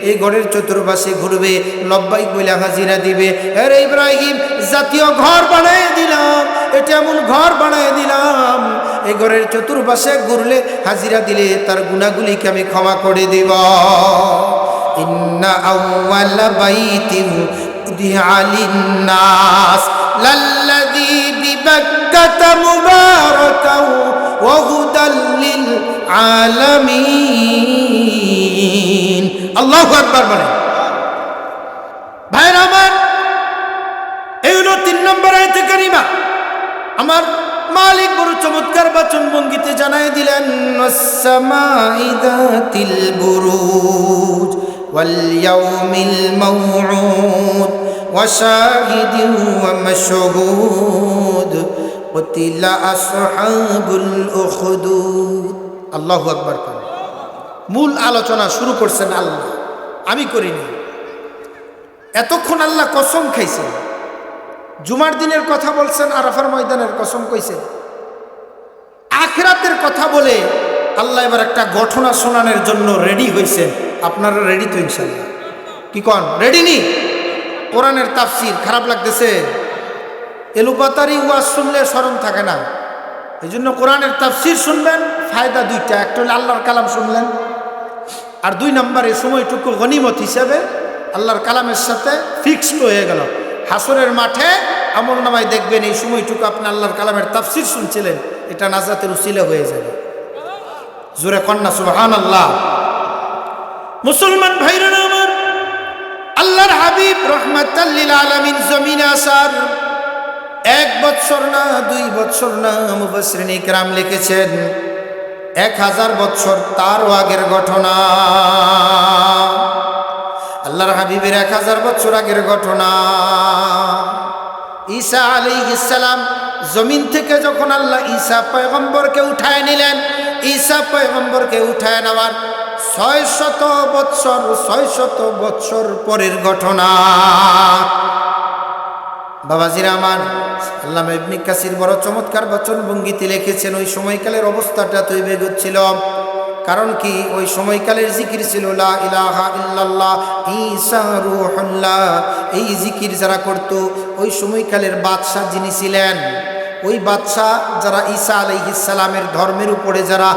এই ঘরের চতুর্পাশে ঘুরবে, লব্বাইক বলে হাজিরা দিবে। আরে ইব্রাহিম জাতীয় ঘর বানায় দিলাম, এটা এমন ঘর বানায় দিলাম, এই ঘরের চতুর্পাশে ঘুরলে হাজিরা দিলে তার গুনাহগুলিকে আমি ক্ষমা করে দিব। ইন্না আউওয়ালা বাইতিন উদিআ লিন-নাস লাল্লাযী বিবাক্কাতা মুবারাকাও ওয়া হুদাল লিল আলামিন। আল্লাহু আকবার বলেন। ভাইরা আমার, এই হলো 3 নম্বর আয়াতে কারিমা। আমার মালিক বড় চমৎকার বাচন ভঙ্গিতে জানায় দিলেন, ওয়াস-সামাই যাতিল বুরুজ ওয়াল ইয়াউমিল মাউউদ ওয়া শাহিদিন ওয়া মাশহুদ কুতিলা আসহাবুল উখদুদ। আল্লাহু আকবার। মূল আলোচনা শুরু করছেন আল্লাহ, আমি করিনি। এতক্ষণ আল্লাহ কসম খাইছেন, জুমার দিনের কথা বলছেন, আরাফার ময়দানের কসম কইছেন, আখিরাতের কথা বলে আল্লাহ এবার একটা ঘটনা শোনানোর জন্য রেডি হয়েছেন। আপনারা রেডি তো ইনশাআল্লাহ? কি কন, রেডি নি? কোরআনের তাফসীর খারাপ লাগতেছে? এলুপাতারি ওয়াজ শুনলে স্মরণ থাকে না, এই জন্য কোরআনের তাফসীর শুনবেন। ফায়দা দুইটা, একটা হলে আল্লাহর কালাম শুনলেন, আর 2 নম্বরে সময়টুকু গনিমত হিসাবে আল্লাহর কালামের সাথে ফিক্সড হয়ে গেল। হাসরের মাঠে আমলনামায় দেখবেন এই সময়টুকু আপনি আল্লাহর কালামের তাফসীর শুনছিলেন, এটা নাজাতের উসিলা হয়ে যাবে। জোরে কন্যা সুবহানাল্লাহ। মুসলমান ভাইরা আমার, আল্লাহর হাবিব রাহমাতাল লিল আলামিন জমিনে আসার 1 বছর না 2 বছর না, মুফাসসিরিন ইকরাম লিখেছেন 1000 বছর তারও আগের ঘটনা। আল্লাহর হাবিবের 1000 বছর আগের ঘটনা। ঈসা আলাইহিস সালাম জমিন থেকে যখন আল্লাহ ঈসা পয়গম্বরকে উঠায় নিলেন, ঈসা পয়গম্বরকে উঠায় নেওয়ার 600 বৎসর পরের ঘটনা। বাবাজিরা আমার, আল্লামা ইবনে কাসির বড় চমৎকার বচন ভঙ্গিতে লিখেছেন, ওই সময়কালের অবস্থাটা তৈ বেগুত ছিল। কারণ কি, ওই সময়কালের জিকির ছিল লা ইলাহা ইল্লাল্লাহ ঈসা রূহুল্লাহ। এই জিকির যারা করত, ওই সময়কালের বাদশাহ যিনি ছিলেন, ওই বাদশাহ যারা ঈসা আলাইহিস সালামের ধর্মের উপরে যারা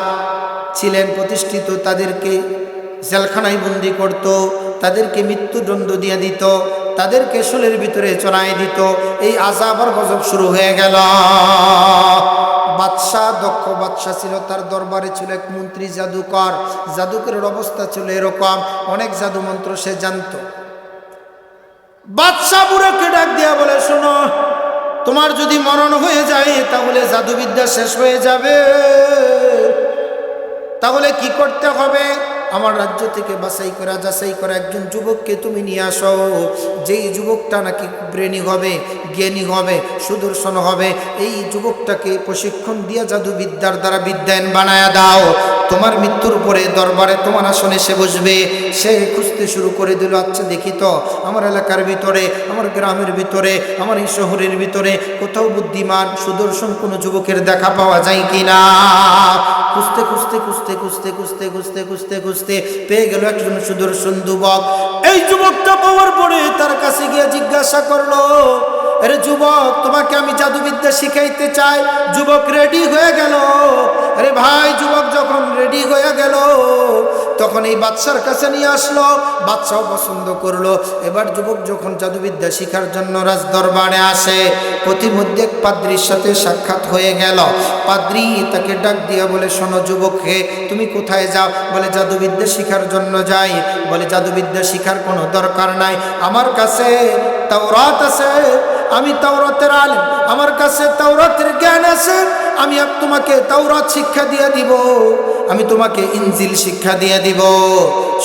ছিলেন প্রতিষ্ঠিত, তাদেরকে জেলখানায় বন্দি করত, তাদেরকে মৃত্যুদণ্ড দিয়ে দিত, তাদেরকে শুলের ভিতরে চড়াই দিত। এই আযাব আর গজব শুরু হয়ে গেল। বাদশাহ, দক্ষ বাদশাহ ছিল, তার দরবারে ছিল এক মন্ত্রী জাদুকর। জাদুকরের অবস্থা ছিল এরকম, অনেক জাদু মন্ত্র সে জানত। বাদশাহ বুড়োকে ডাক দিয়া বলে, শোনো, তোমার যদি মরণ হয়ে যায় তাহলে জাদুবিদ্যা শেষ হয়ে যাবে। তাহলে কি করতে হবে? আমার রাজ্য থেকে যাচাই করা একজন যুবককে তুমি নিয়ে আসো, যেই যুবকটা নাকি ব্রেনি হবে, জ্ঞানী হবে, সুদর্শন হবে। এই যুবকটাকে প্রশিক্ষণ দিয়ে জাদুবিদ্যার দ্বারা বিদ্যায়ন বানায়া দাও। তোমার মৃত্যুর পরে দরবারে তোমার আসনে সে বসবে। সে খুঁজতে শুরু করে দিল, আচ্ছা দেখি তো আমার এলাকার ভিতরে, আমার গ্রামের ভিতরে, আমার এই শহরের ভিতরে কোথাও বুদ্ধিমান সুদর্শন কোনো যুবকের দেখা পাওয়া যায় কিনা। খুঁজতে খুঁজতে খুঁজতে খুঁজতে খুঁজতে খুঁজতে খুঁজতে খুঁজতে পেয়ে গেল একজন সুদর্শন যুবক। এই যুবকটা পাওয়ার পরে তার কাছে গিয়ে জিজ্ঞাসা করলো, আরে যুবক, তোমাকে আমি জাদুবিদ্যা শিখাইতে চাই। যুবক রেডি হয়ে গেল। আরে ভাই, যুবক যখন রেডি হয়ে গেল তখন এই বাদশার কাছে নিয়ে আসলো। বাদশাও পছন্দ করলো। এবার যুবক যখন জাদুবিদ্যা শিখার জন্য রাজ দরবারে আসে, প্রতিমধ্যে এক পাদ্রীর সাথে সাক্ষাৎ হয়ে গেল। পাদ্রী তাকে ডাক দিয়া বলে, শোনো যুবককে, তুমি কোথায় যাও? বলে, জাদুবিদ্যা শিখার জন্য যাই। বলে, জাদুবিদ্যা শিখার কোনো দরকার নাই, আমার কাছে তাওরাত আছে, আমি তাওরাতের আলেম, আমার কাছে তাওরাতের জ্ঞান আছে। আমি তোমাকে তাওরাত শিক্ষা দিয়ে দিব, আমি তোমাকে ইনজিল শিক্ষা দিয়ে দিব।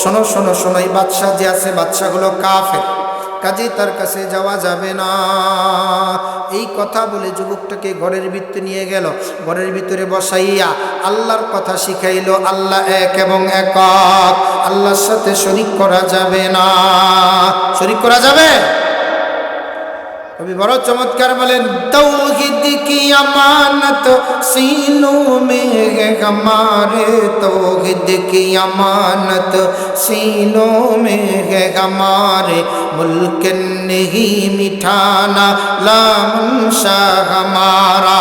শোনো শোনো শোনো, এই বাদশাহ যে আছে, বাদশাগুলো কাফের, কাজেই তার কাছে যাওয়া যাবে না। এই কথা বলে যুবকটাকে ঘরের ভিতরে নিয়ে গেল। ঘরের ভিতরে বসাইয়া আল্লাহর কথা শিখাইল। আল্লাহ এক এবং একক, আল্লাহর সাথে শরীক করা যাবে না। শরীক করা যাবে? কবি বড় চমৎকার বলেন, তৌহিদ কি আমানত सीनों में है हमारे, तौहीद की अमानत सीनों में है हमारे, मुल्क नहीं मिठाना ला मंशा हमारा।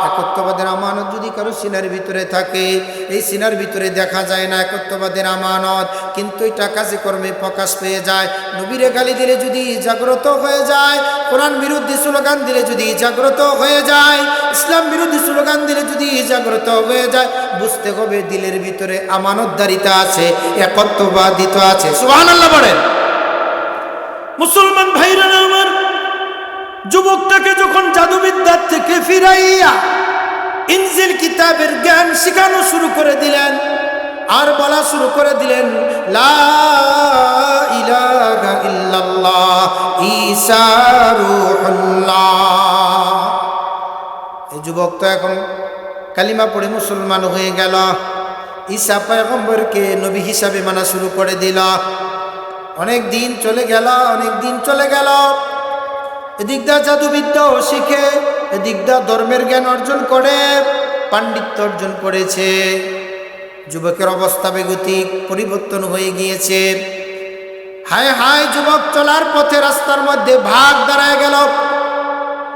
একত্ববাদের আমানত যদি কারো সিনার ভিতরে থাকে, এই সিনার ভিতরে দেখা যায় না একত্ববাদের আমানত, কিন্তু এটা কাজে কর্মে প্রকাশ পেয়ে যায়। নবীরে গালি দিলে যদি জাগ্রত হয়ে যায়, কোরআন বিরোধী স্লোগান দিলে যদি জাগ্রত হয়ে যায়, ইসলাম বিরোধী স্লোগান দিলে যদি জাগ্রত হয়ে যায়, বুঝতে হবে দিলের ভিতরে আমানতদারিতা আছে, একত্ববাদিতা আছে। সুবহানাল্লাহ বলেন। মুসলমান ভাইরা আমার, যুবকটাকে যখন জাদুবিদ্যার থেকে ফিরাইয়া ইনজিল কিতাবের জ্ঞান শেখানো শুরু করে দিলেন, আর বলা শুরু করে দিলেন, লা ইলাহা ইল্লাল্লাহ ঈসা রূহুল্লাহ। এই যুবক তো এখন কালিমা পড়ে মুসলমান হয়ে গেল। ঈসা পয়গম্বরকে নবী হিসাবে মানা শুরু করে দিল। অনেক দিন চলে গেল, অনেক দিন চলে গেল। এদিক দা জাদুবিদ্যাও শিখে, এদিক দা ধর্মের জ্ঞান অর্জন করে, পাণ্ডিত্য অর্জন করেছে। যুবকের অবস্থা বেগতিক পরিবর্তন হয়ে গিয়েছে। হায় হায়, যুবক চলার পথে রাস্তার মধ্যে বাঘ দাঁড়ায় গেল।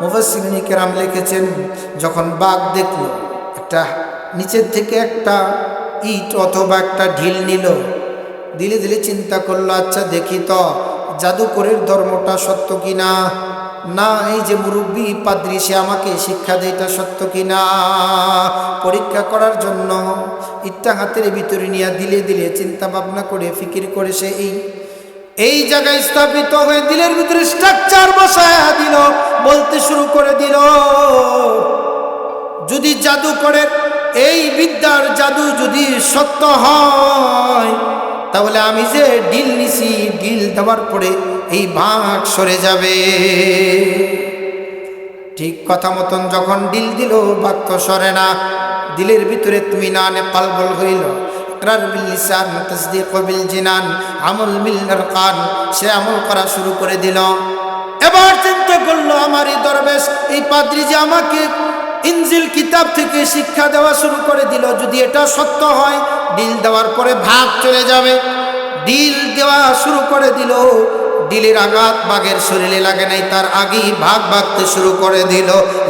মুফাসসিরিন কেরাম লিখেছেন, যখন বাঘ দেখল, একটা নিচের থেকে একটা ইট অথবা একটা ঢিল নিল, দিলে দিলে চিন্তা করলো, আচ্ছা দেখি তো জাদুকরের ধর্মটা সত্য কিনা, না এই যে মুরব্বী পাদ্রী সে আমাকে শিক্ষা দেয় এটা সত্য কিনা। পরীক্ষা করার জন্য ইটটা হাতের ভিতরে নিয়ে দিলে দিলে চিন্তা ভাবনা করে ফিকির করে সে এই জায়গায় স্থাপিত হয়ে দিলের ভিতরে স্ট্রাকচার বসায়া দিল। বলতে শুরু করে দিল, যদি জাদুকরের এই বিদ্যার জাদু যদি সত্য হয়, তাহলে আমি যে ডিল নিছি, ডিল দেওয়ার পরে এই ভাগ সরে যাবে। ঠিক কথা মতন যখন ডিল দিল, ভাগ তো সরে না। দিলের ভিতরে ইতমিনানে কলবুল হইল, ইকরার বিল লিসান, তাসদীক বিল জিনান, আমল বিল আরকান। সে আমল করা শুরু করে দিল। এবার চিন্তা করলো, আমার এই দরবেশ, এই পাদ্রী যে আমাকে ইনজিল কিতাব থেকে শিক্ষা দেওয়া শুরু করে দিল, যদি এটা সত্য হয়, ডিল দেওয়ার পরে ভাগ চলে যাবে। ডিল দেওয়া শুরু করে দিল। ডিলের আঘাত বাঘের শরীরে লাগে নাই, তার আগেই ভাগ ভাগতে শুরু করে দিল।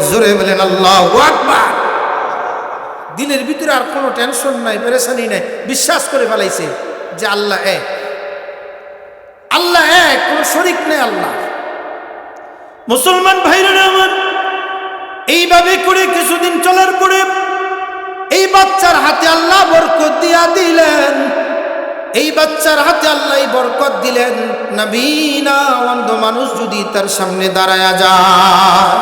জোরে বলেন আল্লাহু আকবার। দিলের ভিতরে আর কোনো টেনশন নাই, পেরেশানি নাই, বিশ্বাস করে ফেলাইছে যে আল্লাহ এক, আল্লাহ এক, কোনো শরীক নেই আল্লাহ। মুসলমান ভাইরা আমার, এইভাবে করে কিছুদিন চলার পরে এই বাচ্চার হাতে আল্লাহ বরকত দিয়া দিলেন। এই বাচ্চার হাতে আল্লাহ বরকত দিলেন। নবীনা অন্ধ মানুষ যদি তার সামনে দাঁড়ায়া যায়,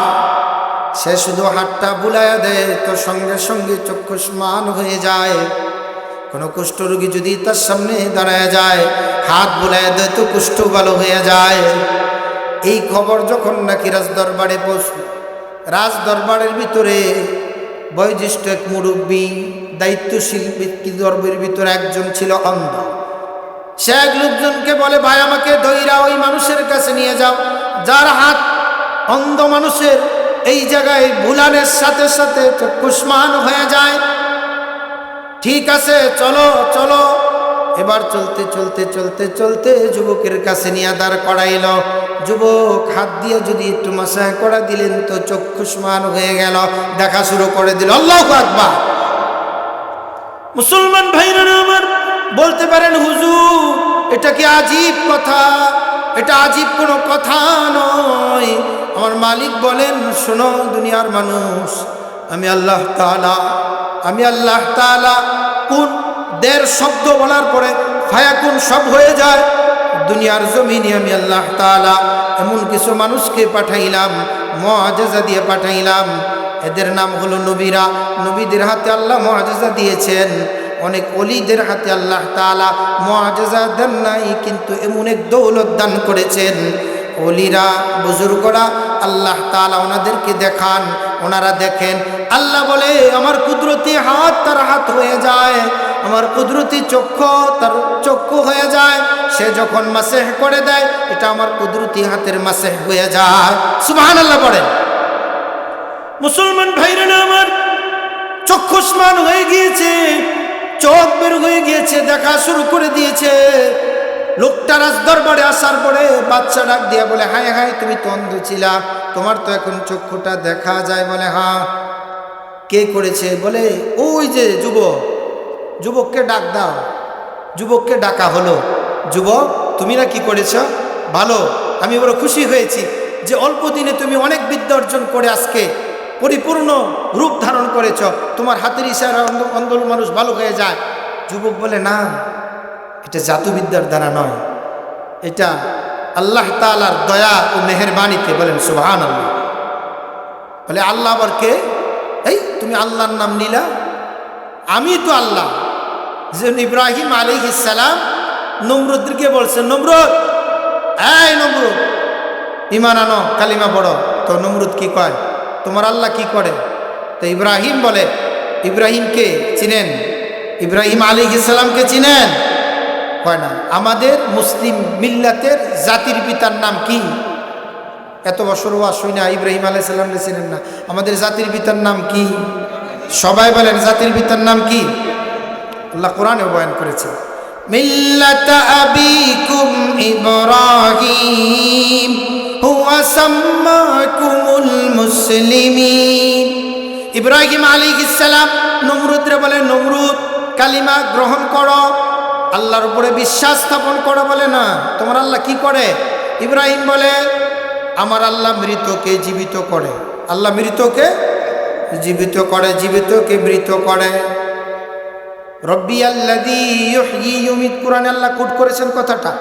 সে শুধু হাতটা বুলাইয়া দেয় তো সঙ্গে সঙ্গে চক্ষুষ্মান হয়ে যায়। কোনো কুষ্ঠরোগী যদি তার সামনে দাঁড়ায়া যায়, হাত বুলাইয়া দেয় তো কুষ্ঠ ভালো হয়ে যায়। এই খবর যখন নাকি রাজদরবারে পৌঁছল, রাজদরবারের ভিতরে বয়োজ্যেষ্ঠ এক মুরব্বী, দায়িত্বশীল ব্যক্তি দরবের ভিতরে একজন ছিল অন্ধ। সে এক লোকজনকে বলে, ভাই আমাকে দইরা ওই মানুষের কাছে নিয়ে যাও যার হাত অন্ধ মানুষের এই জায়গায় বুলানের সাথে সাথে চক্ষুষ্মান হয়ে যায়। ঠিক আছে, চলো চলো। এবার চলতে চলতে চলতে চলতে যুবকের কাছে নিয়ে দাঁড় করাইল। যুবক হাত দিয়ে যদি একটু মাসায় করা দিলেন তো চক্ষুষ্মান হয়ে গেল, দেখা শুরু করে দিল। আল্লাহু আকবার। মুসলমান ভাইরা আমার, বলতে পারেন হুজুর এটা কি আজীব কথা? এটা আজীব কোনো কথা নয়। আমার মালিক বলেন, শোনো দুনিয়ার মানুষ, আমি আল্লাহ তাআলা, আমি আল্লাহ তাআলা কোন দের শব্দ বলার পরে ফায়াকুন সব হয়ে যায়। দুনিয়ার জমিনে আমি আল্লাহ তাআলা এমন কিছু মানুষকে পাঠাইলাম, মুআজিজা দিয়ে পাঠাইলাম। এদের নাম হলো নবীরা। নবীদের হাতে আল্লাহ মুআজিজা দিয়েছেন। অনেক ওলিদের হাতে আল্লাহ তাআলা মুআজিজা দেন নাই, কিন্তু এমন এক দৌলত দান করেছেন। ওলিরা, বুজুর্গরা আল্লাহ তাআলা ওনাদেরকে দেখান, ওনারা দেখেন। আল্লাহ বলে, আমার কুদরতি হাত তার হাত হয়ে যায়, আমার কুদরতি চক্ষু তার চক্ষু হয়ে যায়। সে যখন মাসেহ করে দেয়, এটা আমার কুদরতি হাতের মাসেহ হয়ে যায়। সুবহানাল্লাহ পড়েন। মুসলমান ভাইরা আমার, চক্ষুষ্মান হয়ে গিয়েছে, চোখ বের হয়ে গিয়েছে, দেখা শুরু করে দিয়েছে। লোকটা রাজ দরবারে আসার পরে বাচ্চা ডাক দিয়া বলে, হায় হায়, তুমি তো অন্ধ ছিলা, তোমার তো এখন চক্ষুটা দেখা যায়। বলে, হ্যাঁ। কে করেছে? বলে, ওই যে যুবক। যুবককে ডাক দাও। যুবককে ডাকা হলো। যুবক, তুমি না কি করেছ? ভালো, আমি বড় খুশি হয়েছি যে অল্প দিনে তুমি অনেক বিদ্যা অর্জন করে আজকে পরিপূর্ণ রূপ ধারণ করেছ। তোমার হাতের ইশারা অন্ধ মানুষ ভালো হয়ে যায়। যুবক বলে, না, এটা জাদুবিদ্যার দ্বারা নয়, এটা আল্লাহ তাআলার দয়া ও মেহেরবানিতে। বলেন সুবহানাল্লাহ। বলে, আল্লাহ আবার কে? এই তুমি আল্লাহর নাম নিলা? আমি তো আল্লাহ। যে ইব্রাহিম আলাইহিস সালাম নমরুদকে বলছেন, নমরুদ, এই নমরুদ, ঈমান আনো, কালিমা পড়ো। তো নমরুদ কি কয়? তোমার আল্লাহ কি করে? তো ইব্রাহিম বলে, ইব্রাহিমকে চিনেন? ইব্রাহিম আলাইহিস সালামকে চিনেন? কয় না। আমাদের মুসলিম মিল্লাতের জাতির পিতার নাম কি? এত বছর ওয়াজ শুই না, ইব্রাহিম আলাইহিস সালামকে চিনেন না? আমাদের জাতির পিতার নাম কি? সবাই বলেন, জাতির পিতার নাম কি? আল্লাহ কোরআনে বয়ান করেছে, মিল্লাত আবিকুম ইব্রাহিম হুয়া সাম্মাকুমুল মুসলিমিন। ইব্রাহিম আলাইহিস সালাম নমরুদরে বলে, নমরুদ, কালিমা গ্রহণ করো, আল্লাহর উপরে বিশ্বাস স্থাপন করো। বলে, না, তোমার আল্লাহ কি করে? ইব্রাহিম বলে, আমার আল্লাহ মৃতকে জীবিত করে। আল্লাহ মৃতকে জীবিত করে, জীবিতকে মৃত করে। রব্বি আল্লাযী ইউহয়ী ইউমীত। কুরআনে আল্লাহ কোট করেছেন কথাটা,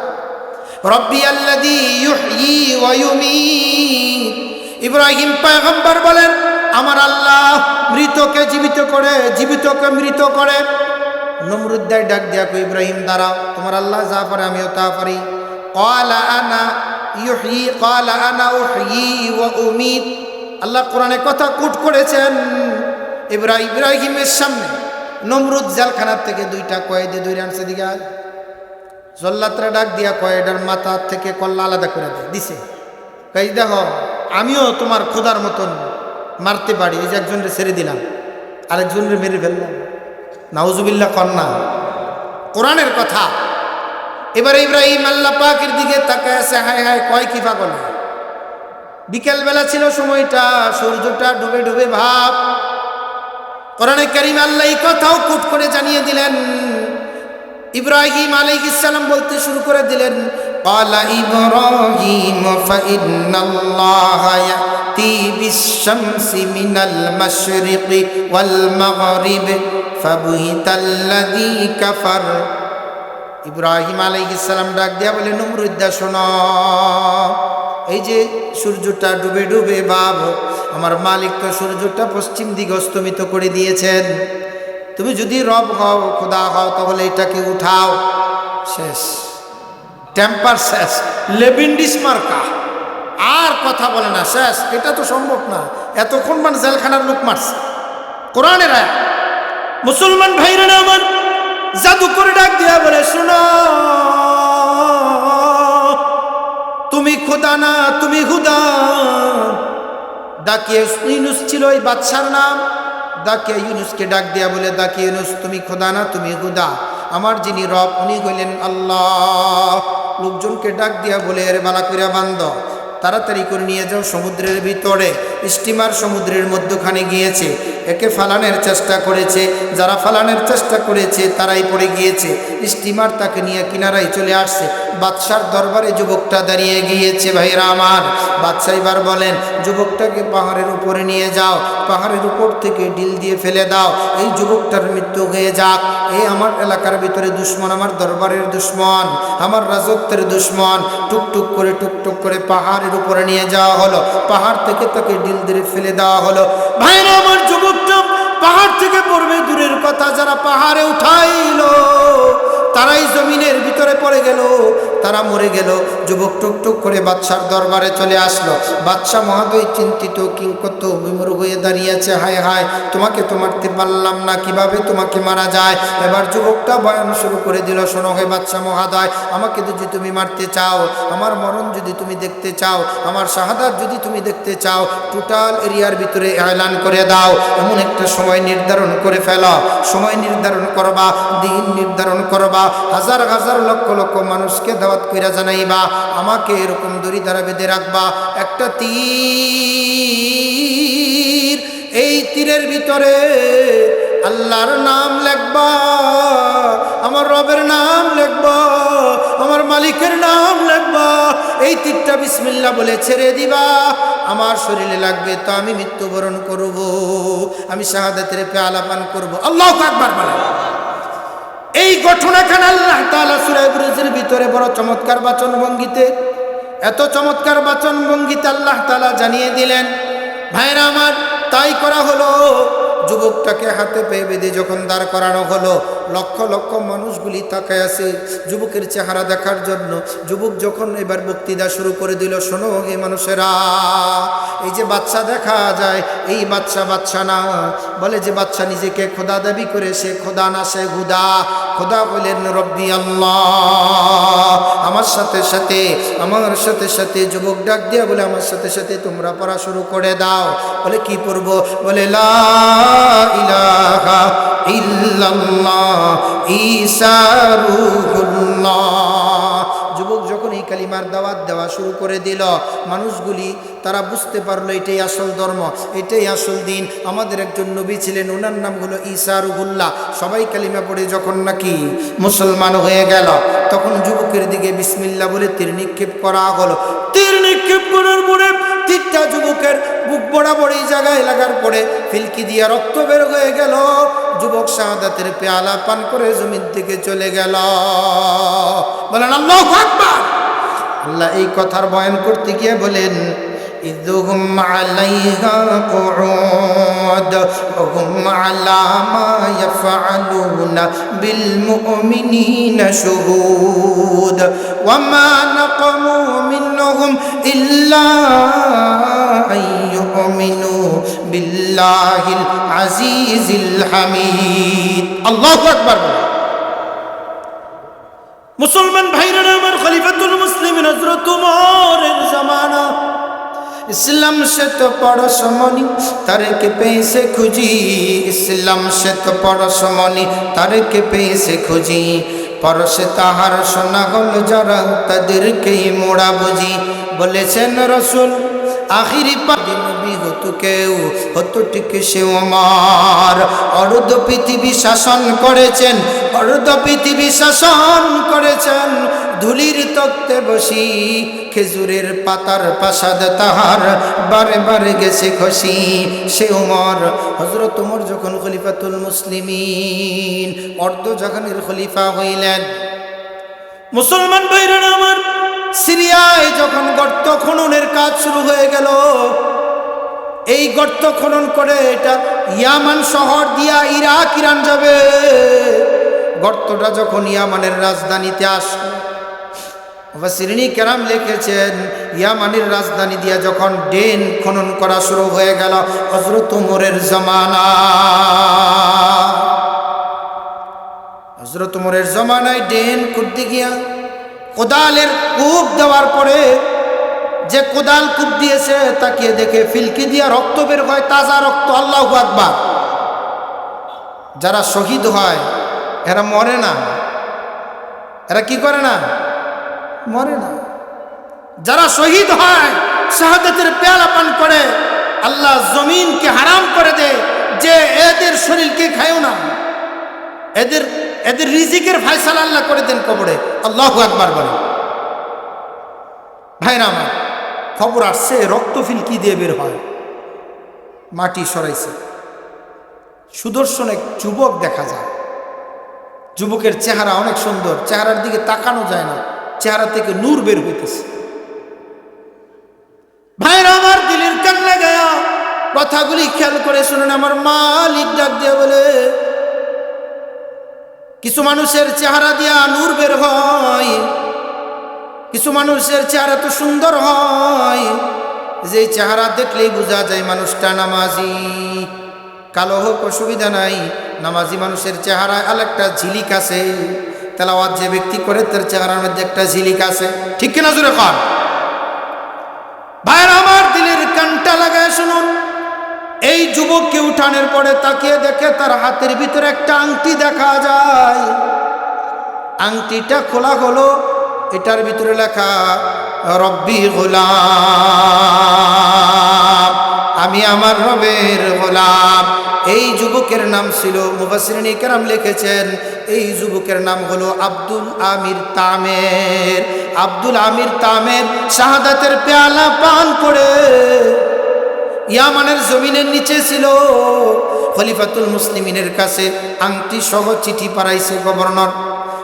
রব্বি আল্লাযী ইউহয়ী ওয়া ইউমীত। ইব্রাহিম পয়গম্বর বলেন, আমার আল্লাহ মৃতকে জীবিত করে, জীবিতকে মৃত করে। নমরুদ ডাক দিয়া কই ইব্রাহিম দাঁড়াও, তোমার আল্লাহ যা পারে আমিও তা পারি। ক্বালা আনা ইউহয়ী ক্বালা আনা উহয়ী ওয়া উমীত। আল্লাহ কোরআনে কথা কোট করেছেন ইব্রাহিমের সামনে নমরুদ জেলখানার থেকে দুইটা কয়েদি ধরে আনছে। দিকে জল্লাদরা ডাক দিয়া কয়েদার মাথা থেকে কল্লা আলাদা করে দিছে। কই দেখো আমিও তোমার খোদার মতন মারতে পারি, এই যে একজনকে ছেড়ে দিলাম আরেকজনকে মেরে ফেললাম। নাউজুবিল্লাহ কন্যা কোরআনের কথা। এবারে ইব্রাহিম আল্লাহ পাকের দিকে তাকায় আছে, হায় হায় কয় কি পাগল। বিকেলবেলা ছিল সময়টা, সূর্যটা ডুবে ডুবে ভাব। কোরআনে কারীম আল্লাহ এই কথাও কোট করে জানিয়ে দিলেন। ইব্রাহিম আলাইহিস সালাম বলতে শুরু করে দিলেন, ক্বালা ইব্রাহিম ফাইন্নাল্লাহা ইয়াতি বিশ-শামসি মিনাল মাশরিকি ওয়াল মাগরিব ফাবুহিতাল্লাযী কাফার। ইব্রাহিম আলাইহিস সালাম ডাক দিয়া বলে, নমরুদ্দা শোনো, এই যে সূর্যটা ডুবে ডুবে ভাব, আমার মালিক তো সূর্যটা পশ্চিম দিকে অস্তমিত করে দিয়েছেন। তুমি যদি রব হও, খোদা হও, তাহলে এটাকে উঠাও। শেষ, টেম্পার শেষ, লেবিন্ডিস মার্কা, আর কথা বলে না, শেষ। এটা তো সম্ভব না, এতক্ষণ মানে জেলখানার লোক মারছে। কোরআনের আয়াত। মুসলমান ভাইরা আমার জাদু করে ডাক দিয়া বলে, শোনো, তুমি খোদা না, তুমি হুদা। দাকিয়ে ইউনুস ছিল এই বাদশার নাম। দাকিয়ে ইউনুসকে ডাক দিয়া বলে, দাকিয়ে ইউনুস, তুমি খোদা না, তুমি হুদা। আমার যিনি রব উনি হইলেন আল্লাহ। লোকজনকে ডাক দিয়া বলে, এর বালা কইরা বান্ধ, তাড়াতাড়ি করে নিয়ে যাও সমুদ্রের ভিতরে। স্টিমার সমুদ্রের মধ্যখানে গিয়েছে, একে ফালানোর চেষ্টা করেছে। যারা ফালানোর চেষ্টা করেছে তারাই পড়ে গিয়েছে। স্টিমার তাকে নিয়ে কিনারায় চলে আসছে। বাদশার দরবারে যুবকটা দাঁড়িয়ে গিয়েছে। ভাইরা আমার, বাদশা এবার বলেন, যুবকটাকে পাহাড়ের উপরে নিয়ে যাও, পাহাড়ের উপর থেকে ডিল দিয়ে ফেলে দাও, এই যুবকটার মৃত্যু হয়ে যাক। এই আমার এলাকার ভিতরে দুশ্মন, আমার দরবারের দুশ্মন, আমার রাজত্বের দুশ্মন। টুকটুক করে পাহাড়ের উপরে নিয়ে যাওয়া হলো। পাহাড় থেকে তাকে ডিল দিয়ে ফেলে দেওয়া হলো। ভাইরা আমার, যুবকটা পাহাড় থেকে পড়বে দূরের কথা, যারা পাহাড়ে উঠাইলো তারাই জমিনের ভিতরে পড়ে গেল, তারা মরে গেল। যুবক টুকটুক করে বাদশার দরবারে চলে আসলো। বাদশা মহোদয় চিন্তিত, কিংকত বিমূঢ় হয়ে দাঁড়িয়েছে। হায় হায়, তোমাকে তো মারতে পারলাম না, কিভাবে তোমাকে মারা যায়। এবার যুবকটা বয়ান শুরু করে দিল, শোনো হে বাদশা মহোদয়, আমাকে যদি তুমি মারতে চাও, আমার মরণ যদি তুমি দেখতে চাও, আমার শাহাদাত যদি তুমি দেখতে চাও, টোটাল এরিয়ার ভিতরে এলান করে দাও। এমন একটা সময় নির্ধারণ করে ফেলো, সময় নির্ধারণ করবা, দিন নির্ধারণ করবা, হাজার হাজার লক্ষ লক্ষ মানুষকে দাওয়াত কইরা জানাইবা, আমাকে এরকম দড়ি দ্বারা বেঁধে রাখবা। একটা তীর, এই তীরের ভিতরে আল্লাহর নাম লিখবা, আমার রবের নাম লিখবা, আমার মালিকের নাম লিখবা। এই তীরটা বিসমিল্লাহ বলে ছেড়ে দিবা। আমার শরীরে লাগবে তো আমি মৃত্যুবরণ করব, আমি শাহাদাতের পেয়ালা পান করব। আল্লাহু আকবার বলেন। এই ঘটনাখানে আল্লাহ তাআলা সূরা বুরুজের ভিতরে বড় চমৎকার বাচন ভঙ্গিতে, এত চমৎকার বাচন ভঙ্গিতে আল্লাহ তাআলা জানিয়ে দিলেন। ভাইরা আমার, তাই করা হলো। যুবকটাকে হাতে পেয়ে বেঁধে যখন দাঁড় করানো হলো, লক্ষ লক্ষ মানুষগুলি তাকায় আছে যুবকের চেহারা দেখার জন্য। যুবক যখন এবার বক্তৃতা শুরু করে দিল, শোনো হে মানুষেরা, এই যে বাচ্চা দেখা যায়, এই বাচ্চা না। বলে যে বাচ্চা নিজেকে খোদা দাবি করে, সে খোদা না, সে হুদা। খোদা বলেন রব্বি আল্লাহ। আমার সাথে সাথে যুবক ডাক দিয়া বলে, আমার সাথে সাথে তোমরা পড়া শুরু করে দাও। বলে কি পড়বো? বলে লা ইলাহা ইল্লাল্লাহ ঈসা রূহুল্লাহ। যুবক যখন এই কালিমার দাওয়াত দেওয়া শুরু করে দিল, মানুষগুলি তারা বুঝতে পারলো এটাই আসল ধর্ম, এটাই আসল দিন। আমাদের একজন নবী ছিলেন, ওনার নাম হলো ঈসা রূহুল্লাহ। সবাই কালিমা পড়ে যখন নাকি মুসলমান হয়ে গেল, তখন যুবকের দিকে বিসমিল্লাহ বলে তীর নিক্ষেপ করা হলো। তীর নিক্ষেপ করার পরে তীরটা যুবকের বুক বরাবর এই জায়গায় লাগার পরে ফিলকি দিয়া রক্ত বের হয়ে গেল। যুবক শাহাদাতের পেয়ালা পান করে জমিন থেকে চলে গেল। বলেন আল্লাহু আকবার। আল্লাহ এই কথার বয়ান করতে গিয়ে বলেন, ইযহুম আলাইহা কুউদ ওয়া হুম আলা মা ইয়াফআলুনা বিল মুমিনিনা শুহুদ ওয়া মা নাকামু মিনহুম ইল্লা আইয়ুমিনু বিল্লাহিল আজিজিল হামিদ। আল্লাহু আকবার। মুসলমান ভাইরা আমার, খলিফাতুল মুসলিমিন হযরত উমরের জামানা। इस्लाम से तो पड़ोस मनी तारे के पैसे खुजी, इस्लाम से तो पड़ोस मनी तारे के पैसे खुजी, পরশে তাহার শোনা হল যারা তাদেরকেই মোড়া বুঝি। বলেছেন রসুল আখিরি পাদি নবী হতো কেউ হতো ঠিক সে ওমর। অর্ধ পৃথিবী শাসন করেছেন, অর্ধ পৃথিবী শাসন করেছেন। ধুলির তক্তে বসি খেজুরের পাতার প্রাসাদ তাহার বারে বারে গেছে খসি। সে ওমর, হযরত ওমর যখন খলিফাতুল মুসলিমিন অর্ধ জাহানের খলিফা হইলেন। মুসলমান ভাইরা আমার, সিরিয়ায় যখন গর্ত খননের কাজ শুরু হয়ে গেল, এই গর্ত খনন করে এটা ইয়ামান শহর দিয়া ইরাক ইরান যাবে। গর্তটা যখন ইয়ামানের রাজধানীতে আসলো, মুফাসসিরিন কেরাম লিখেছেন ইয়ামানের রাজধানী দিয়া যখন ড্রেন খনন করা শুরু হয়ে গেল হযরত ওমরের জামানা, হযরত ওমরের জামানায় ড্রেন করতে গিয়া কোদালের কূপ দেওয়ার পরে যে কোদাল কূপ দিয়েছে তাকিয়ে দেখে ফিলকি দিয়া রক্ত বের হয়, তাজা রক্ত। আল্লাহু আকবার। যারা শহীদ হয় এরা মরে না, এরা কি করে না? মরে না। যারা শহীদ হয় শাহাদাতের পেয়ালা পান করে, আল্লাহ জমিনকে হারাম করে দেয় যে এদের শরীরকে খায়ও না, এদের এদের রিজিকের ফয়সালা আল্লাহ করে দেন কবরে। আল্লাহু আকবার বলে। ভাইরা আমার, খবর আসছে রক্ত ফিলকি দিয়ে বের হয়, মাটি সরাইছে। সুদর্শন এক যুবক দেখা যায়। যুবকের চেহারা অনেক সুন্দর, চেহারার দিকে তাকানো যায় না, চেহারা থেকে নূর বের হইতেছে। ভাইরা আমার, দিলের কান্না গায়া কথাগুলি খেয়াল করে শুনুন। আমার মালিক ডাক দিয়ে বলে, কিছু মানুষের চেহারা দিয়া নূর বের হয়, কিছু মানুষের চেহারা তো সুন্দর হয় যে চেহারা দেখলেই বোঝা যায় মানুষটা নামাজি। কালো হোক অসুবিধা নাই, নামাজি মানুষের চেহারায় আরেকটা ঝিলিক আছে। তেলাওয়াত যে ব্যক্তি করে তার চেহারার মধ্যে একটা ঝিলিক আছে, ঠিক কিনা জোরে কর। ভাইরা আমার, দিলের কানটা লাগায় শুনুন। এই যুবককে উঠানোর পরে তাকিয়ে দেখে তার হাতের ভিতরে একটা আংটি দেখা যায়। আংটিটা খোলা হলো, এটার ভিতরে লেখা রব্বি গোলাম, আমি আমার রবের গোলাম। এই যুবকের নাম ছিল, মুফাসসিরিন কেরাম লিখেছেন এই যুবকের নাম হলো আব্দুল আমির তামের। আব্দুল আমির তামের শাহাদাতের পেয়ালা পান করে ইয়ামানের জমিনের নিচে ছিল। খলিফাতুল মুসলিমিনের কাছে আংটি সহ চিঠি পাঠাইছে গভর্নর।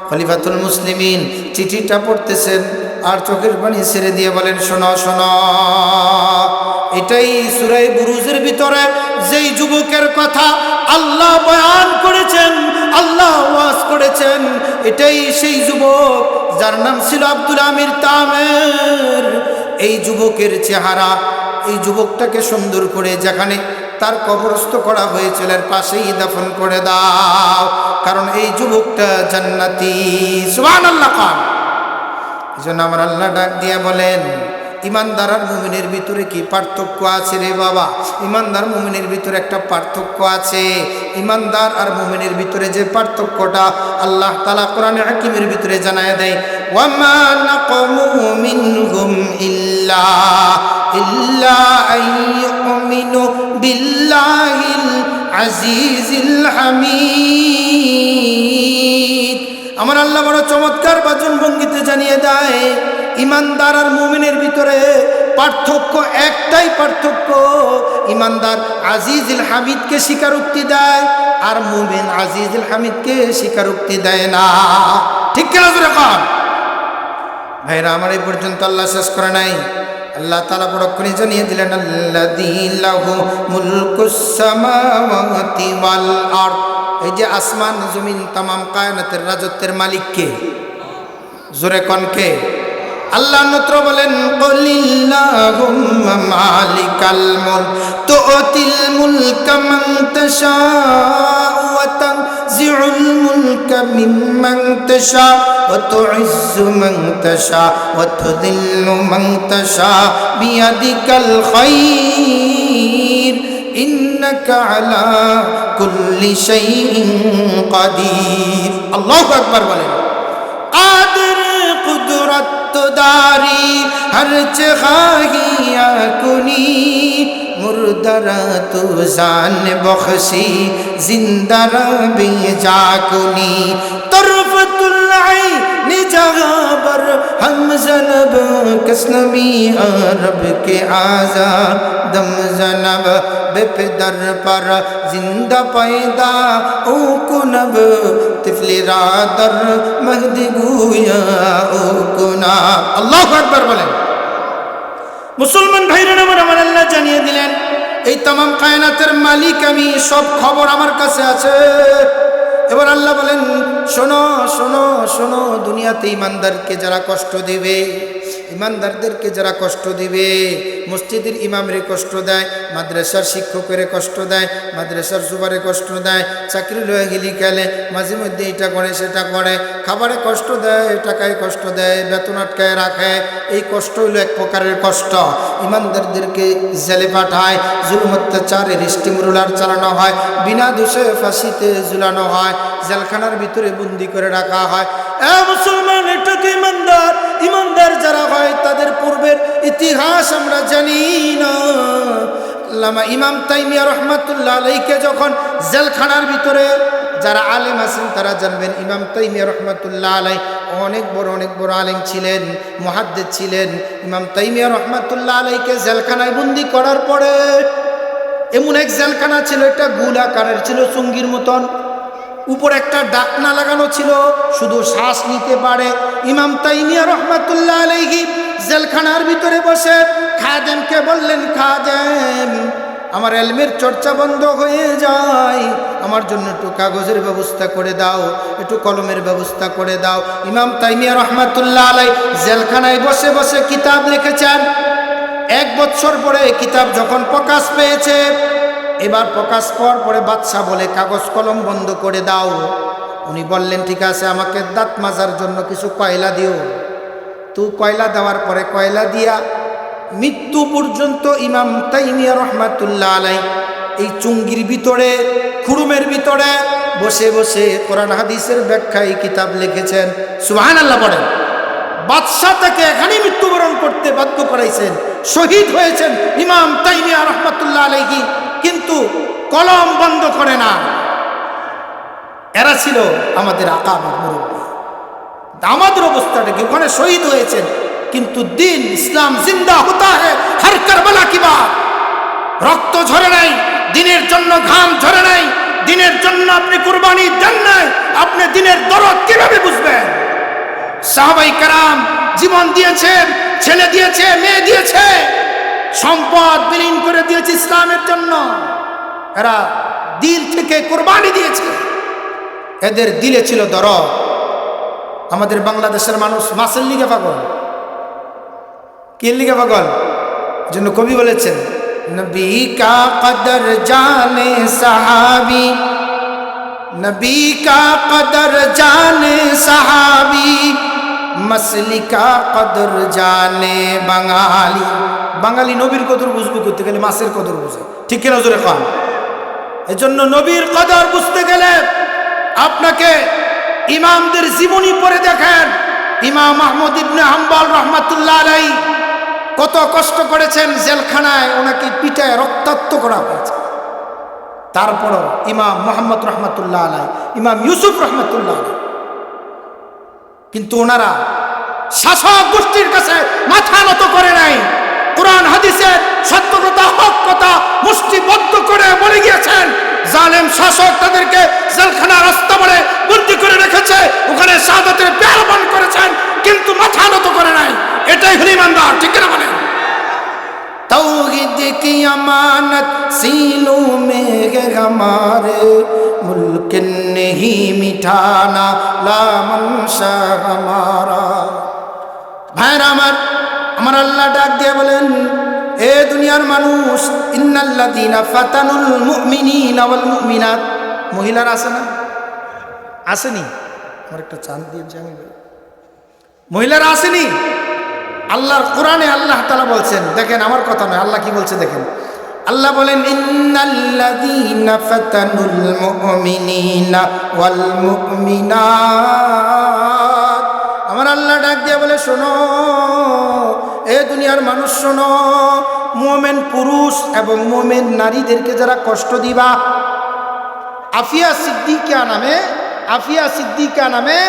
খলিফাতুল মুসলিমিন চিঠিটা পড়তেছেন আর চোখের পানি ছেড়ে দিয়ে বলেন, শোনো শোনো, এটাই সূরা বুরুজের ভিতরে যেই যুবকের কথা আল্লাহ বয়ান করেছেন, আল্লাহ ওয়াজ করেছেন, এটাই সেই যুবক যার নাম ছিল আব্দুল আমির তামের। এই যুবকের চেহারা, এই যুবকটাকে সুন্দর করে যেখানে তার কবরস্থ করা হয়েছিল এর পাশেই দাফন করে দাও, কারণ এই যুবকটা জান্নাতি। সুবহানাল্লাহ খান। এজন্য আমার আল্লাহ ডাক দিয়ে বলেন, ইমানদার আর মুমিনের ভিতরে কি পার্থক্য আছে রে বাবা? ইমানদার মুমিনের ভিতরে একটা পার্থক্য আছে। ইমানদার আর মুমিনের ভিতরে যে পার্থক্যটা আল্লাহ তাআলা কোরআনে হাকিমের ভিতরে জানায় দেয়, ওয়ামা নাকামু মিনহুম ইল্লা আইয়ুমিনু বিল্লাহিল আজিজিল হামিদ। আমার আল্লাহ বড় চমৎকার বাচন ভঙ্গিতে জানিয়ে দেয়, ইমানদার আর মুমিনের ভিতরে পার্থক্য একটাই পার্থক্য, ইমানদার আজিজুল হামিদকে স্বীকারোক্তি দেয় আর মুমিন আজিজুল হামিদকে স্বীকারোক্তি দেয় না। ঠিক কিনা জোরে কর। ভাইরা আমার, এই পর্যন্ত আল্লাহ শেষ করে নাই। আল্লাহ তাআলা বড় করে জানিয়ে দিলেন, আল্লাযী লাহু মুলকুস সামাওয়াতি ওয়াল আরদ। এই যে আসমান জমিন তামাম কায়নাতের রাজত্বের মালিক কে? জোরে কোন কে? আল্লাহ নত্র বলেন, কুলিল্লাহুম্মা মালিকাল মুলক তুতিল মুলকা মান তাশাউ ওয়া তানজিউল মুলকা মিম্মান তাশাউ ওয়া তুইজ্জু মান তাশাউ ওয়া তুযিল্লু মান তাশাউ বিয়াদিকাল খায়র ইন্নাকা আলা কুল্লি শাইইন কাদির। আল্লাহু আকবার বলেন। কাদির কুদরত দারি হরচ খাহিয়া কুনি মুর্দারা তু জান বখশি জিন্দারা বেজা কুনি তরফতুল আইন জাগাবর हम ज़नब कसनमी अरब के आज़ाद दम ज़नब बेपदर पर जिंदा पैदा ओ कुनब तिफली रादर महदी गुया ओ कुना। अल्लाहु अकबर बोलें। मुसलमान भाईरा আমার আল্লাহ জানিয়ে দিলেন, এই तमाम কায়নাতের মালিক আমি, সব খবর আমার কাছে আছে। এবার আল্লাহ বলেন, শোনো শোনো শোনো, দুনিয়াতে ইমানদারকে যারা কষ্ট দিবে, ইমানদারদেরকে যারা কষ্ট দিবে, মসজিদের ইমামরে কষ্ট দেয়, মাদ্রাসার শিক্ষকেরে কষ্ট দেয়, মাদ্রাসার সুবারে কষ্ট দেয়, চাকরি লয়ে গেলি খেলে, মাঝে মধ্যে এটা করে সেটা করে, খাবারে কষ্ট দেয়, টাকায় কষ্ট দেয়, বেতন আটকায় রাখে, এই কষ্ট হইল এক প্রকারের কষ্ট। ইমানদারদেরকে জেলে পাঠায়, জুলুম অত্যাচারের স্টিমরুলার চালানো হয়, বিনা দোষে ফাঁসিতে ঝুলানো হয়, জেলখানার ভিতরে বন্দি করে রাখা হয়। মুসলমান, এটা কি ইমানদার? ইমানদার যারা হয় তাদের পূর্বের ইতিহাস আমরা জানি না। আল্লামা ইমাম তাইমিয়া রহমাতুল্লাহ আলাইহিকে যখন জেলখানার ভিতরে, যারা আলেম আছেন তারা জানবেন, ইমাম তাইমিয়া রহমাতুল্লাহ আলাইহি অনেক বড় আলেম ছিলেন, মুহাদ্দিস ছিলেন। ইমাম তাইমিয়া রহমাতুল্লাহ আলাইহিকে জেলখানায় বন্দি করার পরে, এমন এক জেলখানা ছিল, একটা গোল আকারের ছিল, চুঙ্গির মতন, উপর একটা ডাকনা লাগানো ছিল, শুধু শ্বাস নিতে পারে। ইমাম তাইমিয়া রহমাতুল্লাহ আলাইহি জেলখানার ভিতরে বসে খাদেমকে বললেন, খাদেম, আমার ইলমের চর্চা বন্ধ হয়ে যায়, আমার জন্য একটু কাগজের ব্যবস্থা করে দাও, একটু কলমের ব্যবস্থা করে দাও। ইমাম তাইমিয়া রহমাতুল্লাহ আলাইহি জেলখানায় বসে বসে কিতাব লিখেছেন। 1 বছর পরে কিতাব যখন প্রকাশ পেয়েছে, এবার প্রকাশ পাওয়ার পরে বাদশা বলে, কাগজ কলম বন্ধ করে দাও। উনি বললেন, ঠিক আছে, আমাকে দাঁত মাজার জন্য কিছু কয়লা দিও। তো কয়লা দেওয়ার পরে কয়লা দিয়া মৃত্যু পর্যন্ত ইমাম তাইমিয়া রহমাতুল্লাহ আলাইহি এই চুঙ্গির ভিতরে, খুরুমের ভিতরে বসে বসে কোরআন হাদিসের ব্যাখ্যায় কিতাব লিখেছেন। সুবহানাল্লাহ বলেন। বাদশাহ তাকে এখানেই মৃত্যুবরণ করতে বাধ্য করাইছেন, শহীদ হয়েছেন ইমাম তাইমিয়া রহমাতুল্লাহ আলাইহি, কিন্তু কলম বন্ধ করে না। এরা ছিল আমাদের আকাবের মুরব্বী। আমাদের অবস্থাটা কি? ওখানে শহীদ হয়েছেন, কিন্তু দিন ইসলাম জিন্দা হতা হ্যায় হর কারবালা কি বাত। রক্ত ঝরে নাই, দিনের জন্য ঘাম ঝরে নাই, দিনের জন্য আপনি কুরবানি দেন নাই, আপনি দিনের দরদ কিভাবে বুঝবেন? সাহাবাই কেরাম জীবন দিয়েছেন, ছেলে দিয়েছে, মেয়ে দিয়েছে, সম্পদ বিলীন করে দিয়েছে ইসলামের জন্য। এরা দিল থেকে কুরবানি দিয়েছে, এদের দিলে ছিল দরদ। আমাদের বাংলাদেশের মানুষ মাছের লিগে পাগল, কি লিগে পাগল? জন্য কবি বলেছেন, নবী কা কদর জানে সাহাবী, নবী কা কদর জানে সাহাবী, মাসলি কা কদর জানে বাঙালি। বাঙালি নবীর কদর বুঝবো করতে গেলে মাছের কদর বুঝে, ঠিক কিনা জোরে খান? এই জন্য নবীর কদর বুঝতে গেলে আপনাকে ইমামদের জীবনী পড়ে দেখেন। ইমাম আহমদ ইবনে হাম্বল রহমাতুল্লাহ আলাইহি কত কষ্ট করেছেন, জেলখানায় ওনাকে পিটায় রক্তাক্ত করা হয়েছে। তারপরও ইমাম মুহাম্মদ রহমাতুল্লাহ আলাইহি, ইমাম ইউসুফ রহমাতুল্লাহ আলাইহি, কিন্তু ওনারা শাসক গোষ্ঠীর কাছে মাথা নত করে নাই। কোরআন হাদিসের সত্য কথা, হক কথা মুষ্টিবদ্ধ করে বলে গিয়েছেন। জালেম শাসক তাদেরকে জেলখানার রাস্তা বলে বন্দী করে রেখেছে, ওখানে শাহাদাতের পেয়ার পান করেছেন, কিন্তু মাথা নত করে নাই। এটাই হলো ইমানদার, ঠিক না বলেন? अमानत सीनों में है हमारे मुल्क नहीं मिठाना ला मंशा हमारा। भाइरा আমার আল্লাহ ডাক দিয়ে বলেন, এ দুনিয়ার মানুষ, ইন্নাল্লাযীনা ফাতানুল মুমিনিনা ওয়াল মুমিনাত, মহিলারা আছে না? আসেনি? আমার একটা চাঁদ দিয়ে আমি, মহিলারা আসেনি? আল্লাহর কোরআনে আল্লাহ তাআলা বলছেন, দেখেন আমার কথা নয়, আল্লাহ কি বলছে দেখেন। আল্লাহ বলেন, ইন্নাল্লাযীনা ফাতানুল মুমিনিনা ওয়াল মুমিনাত। আমার আল্লাহ ডাক দিয়ে বলে, শোনো এ দুনিয়ার মানুষ, শোনো, মুমিন পুরুষ এবং মুমিন নারীদেরকে যারা কষ্ট দিবা, আফিয়া সিদ্দিকা নামে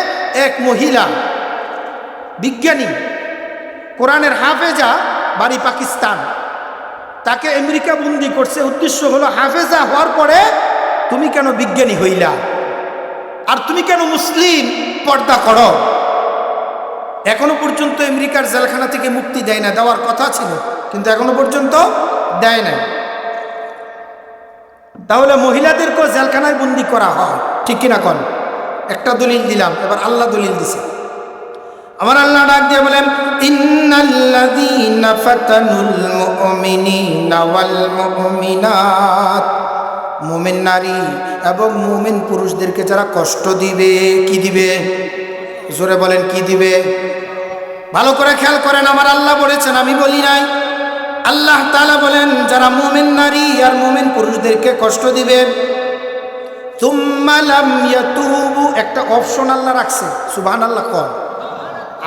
এক মহিলা বিজ্ঞানী, কোরআনের হাফেজা, বাড়ি পাকিস্তান, তাকে আমেরিকা বন্দি করছে। উদ্দেশ্য হলো, হাফেজা হওয়ার পরে তুমি কেন বিজ্ঞানী হইলা, আর তুমি কেন মুসলিম পর্দা করো? এখনো পর্যন্ত আমেরিকার জেলখানা থেকে মুক্তি দেয় না, দেওয়ার কথা ছিল কিন্তু এখনো পর্যন্ত দেয় না। তাহলে মহিলাদেরকেও জেলখানায় বন্দি করা হয়, ঠিক কিনা কোন? একটা দলিল দিলাম, এবার আল্লাহ দলিল দিছে। আমার আল্লাহ ডাক দিয়ে বলেন, ইন্নাল্লাযীনা ফাতানুল মুমিনিনা ওয়াল মুমিনাত, মুমিন নারী এবং মুমিন পুরুষদেরকে যারা কষ্ট দিবে, কি দিবে? জোরে বলেন, কি দিবে? ভালো করে খেয়াল করেন, আমার আল্লাহ বলেছেন, আমি বলি নাই। আল্লাহ তাআলা বলেন, যারা মুমিন নারী আর মুমিন পুরুষদেরকে কষ্ট দিবে, তুম্মা লাম ইয়াতুবু, একটা অপশন আল্লাহ রাখছে। সুবহানাল্লাহ কর,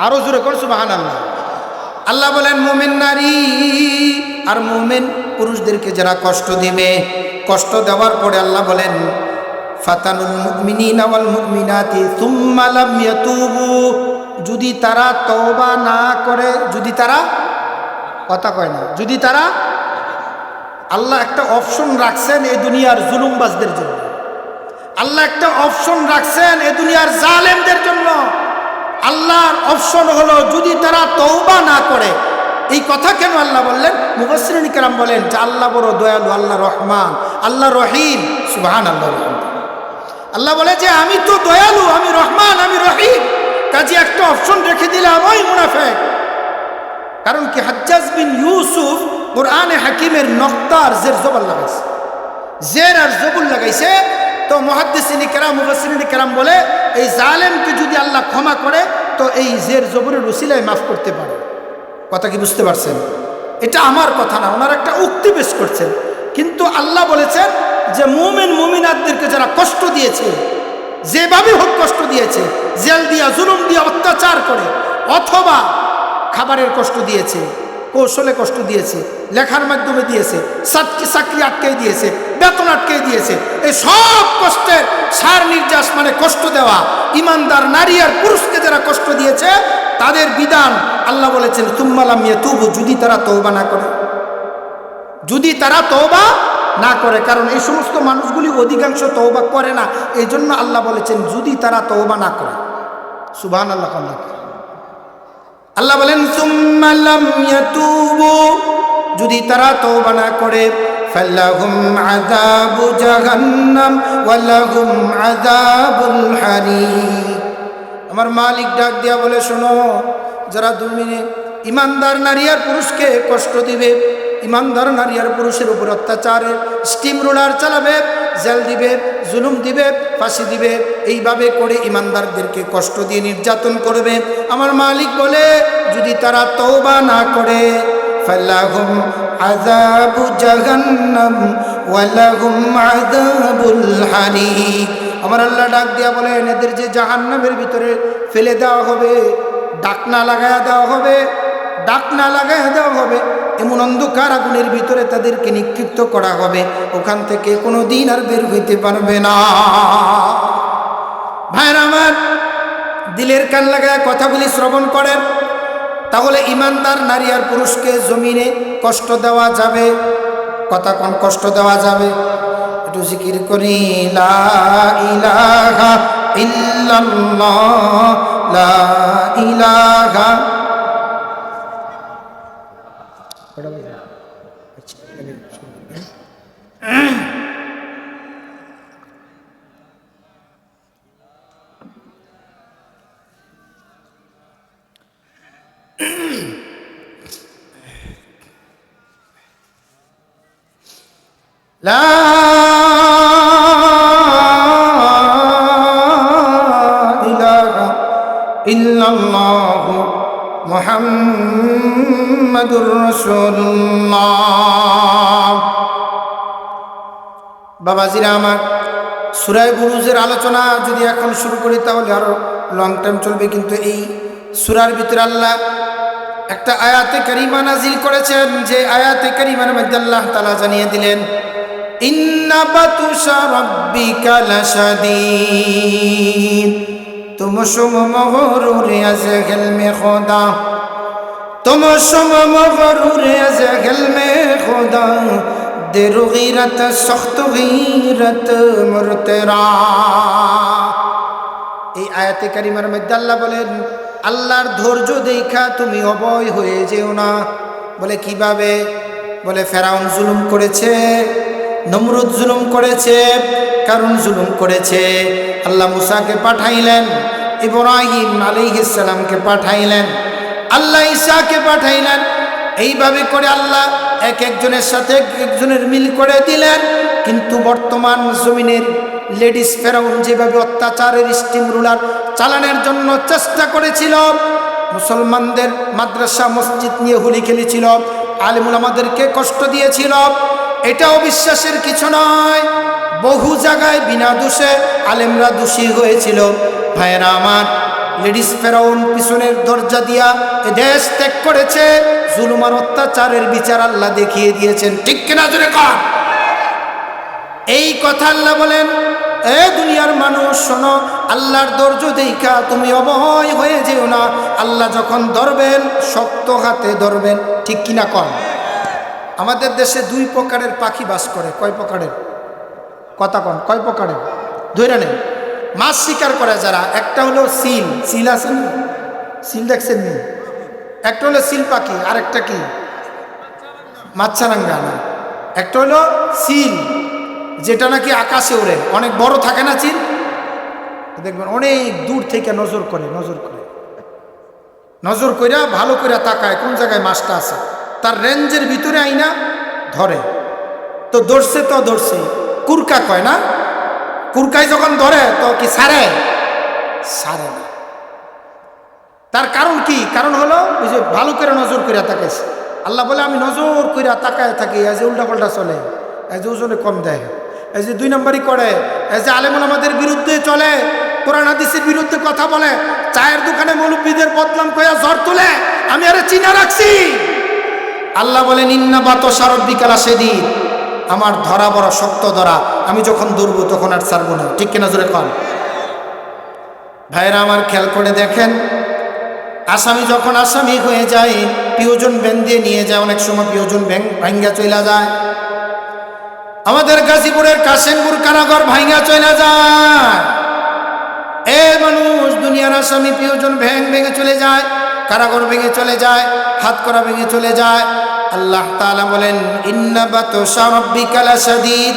আরো জোরে কর সুবহানাল্লাহ। আল্লাহ বলেন, মুমিন নারী আর মুমিন পুরুষদেরকে যারা কষ্ট দিবে, কষ্ট দেওয়ার পরে আল্লাহ বলেন, ফাতানুল মুমিনিনা ওয়াল মুমিনাতি সুম্মা লাম ইয়াতুবু, যদি তারা তওবা না করে, যদি তারা, কথা কয় না, যদি তারা, আল্লাহ একটা অপশন রাখছেন এই দুনিয়ার জুলুমবাজদের জন্য, আল্লাহ একটা অপশন রাখছেন এই দুনিয়ার জালেমদের জন্য। আল্লাহর অপশন হলো, যদি তারা তওবা না করে। এই কথা কেন আল্লাহ বললেন? মুফাসসিরিন কিরাম বলেন যে আল্লাহ বড় দয়ালু, আল্লাহ রহমান, আল্লাহ রহিম। সুবহানাল্লাহ। আল্লাহ বলে যে আমি তো দয়ালু, আমি রহমান, আমি রহিম, কাজে একটা অপশন রেখে দিলাম ওই মুনাফিক। কারণ কি, হাজ্জাজ বিন ইউসুফ কোরআনে হাকিমের নক্তার জের জবর লাগাইছে, জের আর জবর লাগাইছে। তো মুহাদ্দিসিন কিরাম, মুফাসসিরিন কিরাম বলে, এই জালেমকে যদি আল্লাহ ক্ষমা করে তো এই জের জবরের উসিলায় মাফ করতে পারে। কথা কি বুঝতে পারছেন? এটা আমার কথা না, ওনার একটা উক্তি পেশ করছেন। কিন্তু আল্লাহ বলেছেন যে মুমিন মুমিনাতদেরকে যারা কষ্ট দিয়েছে, যেভাবে হোক কষ্ট দিয়েছে, জেল দিয়া, জুলুম দিয়া, অত্যাচার করে, অথবা খাবারের কষ্ট দিয়েছে, কৌশলে কষ্ট দিয়েছে, লেখার মাধ্যমে দিয়েছে, চাকরি আটকে দিয়েছে, বেতন আটকে দিয়েছে, এই সব কষ্টের সার নির্যাস মানে কষ্ট দেওয়া, ইমানদার নারী আর পুরুষকে যারা কষ্ট দিয়েছে তাদের বিধান আল্লাহ বলেছেন, সুম্মা লাম ইয়াতুবু, যদি তারা তওবা না করে, যদি তারা তওবা না করে। কারণ এই সমস্ত মানুষগুলি অধিকাংশ তওবা করে না, এই জন্য আল্লাহ বলেছেন যদি তারা তওবা না করে। সুবহানাল্লাহ। আল্লাহ বলেন, সুম্মা লাম ইয়াতুবু, যদি তারা তওবা না করে, ফালাহুম আযাবু জাহান্নাম ওয়া লাহুম আযাবুল হারিক। আমার মালিক ডাক দিয়া বলে, শোনো, যারা দুনিয়ায় ইমানদার নারী আর পুরুষকে কষ্ট দিবে, ইমানদার নারী আর পুরুষের উপর অত্যাচারে স্টিম রোলার চালাবে, জেল দিবে, জুলুম দিবে, ফাঁসি দিবে, এইভাবে করে ইমানদারদেরকে কষ্ট দিয়ে নির্যাতন করবে, আমার মালিক বলে যদি তারা তওবা না করে, ফালাহুম আযাবু জাহান্নাম ওয়া লাহুম আযাবুল হারিক। আমার আল্লাহ ডাক দিয়া বলেন, এদের যে জাহান্নামের ভিতরে ফেলে দেওয়া হবে, ডাকনা লাগায়া দেওয়া হবে, ডাকনা লাগায়া দেওয়া হবে, এমন অন্ধকার আগুনের ভিতরে তাদেরকে নিক্ষিপ্ত করা হবে, ওখান থেকে কোনো দিন আর বের হইতে পারবে না। ভাইরা আমার, দিলের কান লাগায় কথাগুলি শ্রবণ করেন, তাহলে ইমানদার নারী আর পুরুষকে জমিনে কষ্ট দেওয়া যাবে? কথা কোন কষ্ট দেওয়া যাবে? একটু জিকির করি, লা ইলাহা ইল্লাল্লাহ, লা ইলাহা। লা ইলাহা ইল্লাল্লাহু মুহাম্মাদুর রাসূলুল্লাহ। বাবাজিরা আমার, সূরা বুরুজের আলোচনা যদি এখন শুরু করি তাহলে আরো লং টাইম চলবে, কিন্তু এই সূরার ভিতরে আল্লাহ একটা আয়াতে কারিমা নাজিল করেছেন, যে আয়াতে কারিমার মধ্যে আল্লাহ তাআলা জানিয়ে দিলেন, ইন্না বাতুশা রাব্বিকা লাশাদীদ, তুম শুম মগরুর আজগল মে খোদা, তুম শুম মগরুর আজগল মে খোদা, দেরু গীরত সখ্ত গীরত মুরতরা। এই আয়াতে কারিমার মধ্যে আল্লাহ বলেন, আল্লাহর ধৈর্য দেখা তুমি অভয় হয়ে যেও না। বলে কিভাবে? বলে ফেরাউন জুলুম করেছে, নমরুদ জুলুম করেছে, কারুন জুলুম করেছে। আল্লাহ মুসাকে পাঠাইলেন, ইব্রাহিম আলাইহিস সালামকে পাঠাইলেন, আল্লাহ ঈসাকে পাঠাইলেন। এইভাবে করে আল্লাহ এক একজনের সাথে এক একজনের মিল করে দিলেন। কিন্তু বর্তমান জমিনের লেডিস ফেরাউন যেভাবে অত্যাচারের স্টিম রুলার চালানোর জন্য চেষ্টা করেছিল, মুসলমানদের মাদ্রাসা মসজিদ নিয়ে হুলি খেলেছিল, আলেম উলামাদেরকে কষ্ট দিয়েছিল, এটাও বিশ্বাসের কিছু নয়। বহু জায়গায় বিনা দোষে আলেমরা দোষী হয়েছিল। ভাইয়েরা আমার, লেডিস ফেরাউন পিছনের দরজা দিয়া এ দেশ ত্যাগ করেছে। জুলুম আর অত্যাচারের বিচার আল্লাহ দেখিয়ে দিয়েছেন, ঠিক কিনা জোরে কর। এই কথা আল্লাহ বলেন, এ দুনিয়ার মানুষ শোনো, আল্লাহর ধৈর্য দেখা তুমি অভয় হয়ে যেও না। আল্লাহ যখন ধরবেন শক্ত হাতে ধরবেন, ঠিক কিনা কর। আমাদের দেশে দুই প্রকারের পাখি বাস করে। কয় প্রকারের? কথা কন, কয় প্রকারের? ধরে নেই। মাছ শিকার করে যারা, একটা হলো সিল, সিল আছে না? সিল দেখছেন নি? একটা হলো সিল পাখি, আর একটা কি? মাছরাঙ্গা না, একটা হলো সিল, যেটা নাকি আকাশে ওড়ে, অনেক বড় থাকে না চিল, দেখবেন অনেক দূর থেকে নজর করে, নজর কইরা ভালো করে তাকায় কোন জায়গায় মাছটা আছে, তার রেঞ্জের ভিতরে আইনা ধরে। তো ধরছে তো ধরছে, কুরকা কয় না, কুরকাই যখন ধরে তো কি ছাড়ে? ছাড়ে না। তার কারণ কি? কারণ হলো ওই যে ভালো করে নজর কইরা তাকাইছে। আল্লাহ বলে আমি নজর কইরা তাকায় থাকি, এই যে উল্টা পাল্টা চলে, এই যে ওজনে কম দেয়, এই যে 2 নম্বরই করে, এই যে আলেম ওলামাদের বিরুদ্ধে চলে, কোরআন হাদিসের বিরুদ্ধে কথা বলে, চায়ের দোকানে মৌলবীদের বদনাম কইয়া ঝড় তুলে, আমি আরে চিনা রাখছি। আল্লাহ বলেন, ইন্না বাতশা রাব্বিকা লাশাদীদ, আমার ধরা বড় শক্ত ধরা, আমি যখন ধরবো তখন আর ছাড়বো না, ঠিক কিনা জোরে কন। ভাইরা আমার, খেয়াল করে দেখেন, আসামি যখন আসামি হয়ে যায়, পিওজন ভ্যান দিয়ে নিয়ে যায়, অনেক সময় পিওজন ভ্যান ভাঙ্গা চইলা যায়। আমাদের গাজীপুরের কাশিমপুর কারাগার ভাঙ্গা চইলা যায়। এ মানুষ, দুনিয়ার আসামি পিওজন ভ্যান ভেঙে চলে যায়, কারাগার ভেঙে চলে যায়, হাত করা ভেঙে চলে যায়। আল্লাহ তাআলা বলেন, ইন্না বাতশা রাব্বিকা লাশাদীদ,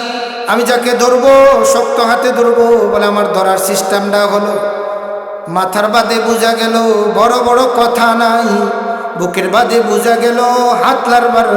আমি যাকে ধরবো শক্ত হাতে ধরবো। বলে আমার ধরার সিস্টেমটা হলো, মাথার বাদে বোঝা গেল বড় বড় কথা নাই, বুকের বাদে বোঝা গেল হাতলার বার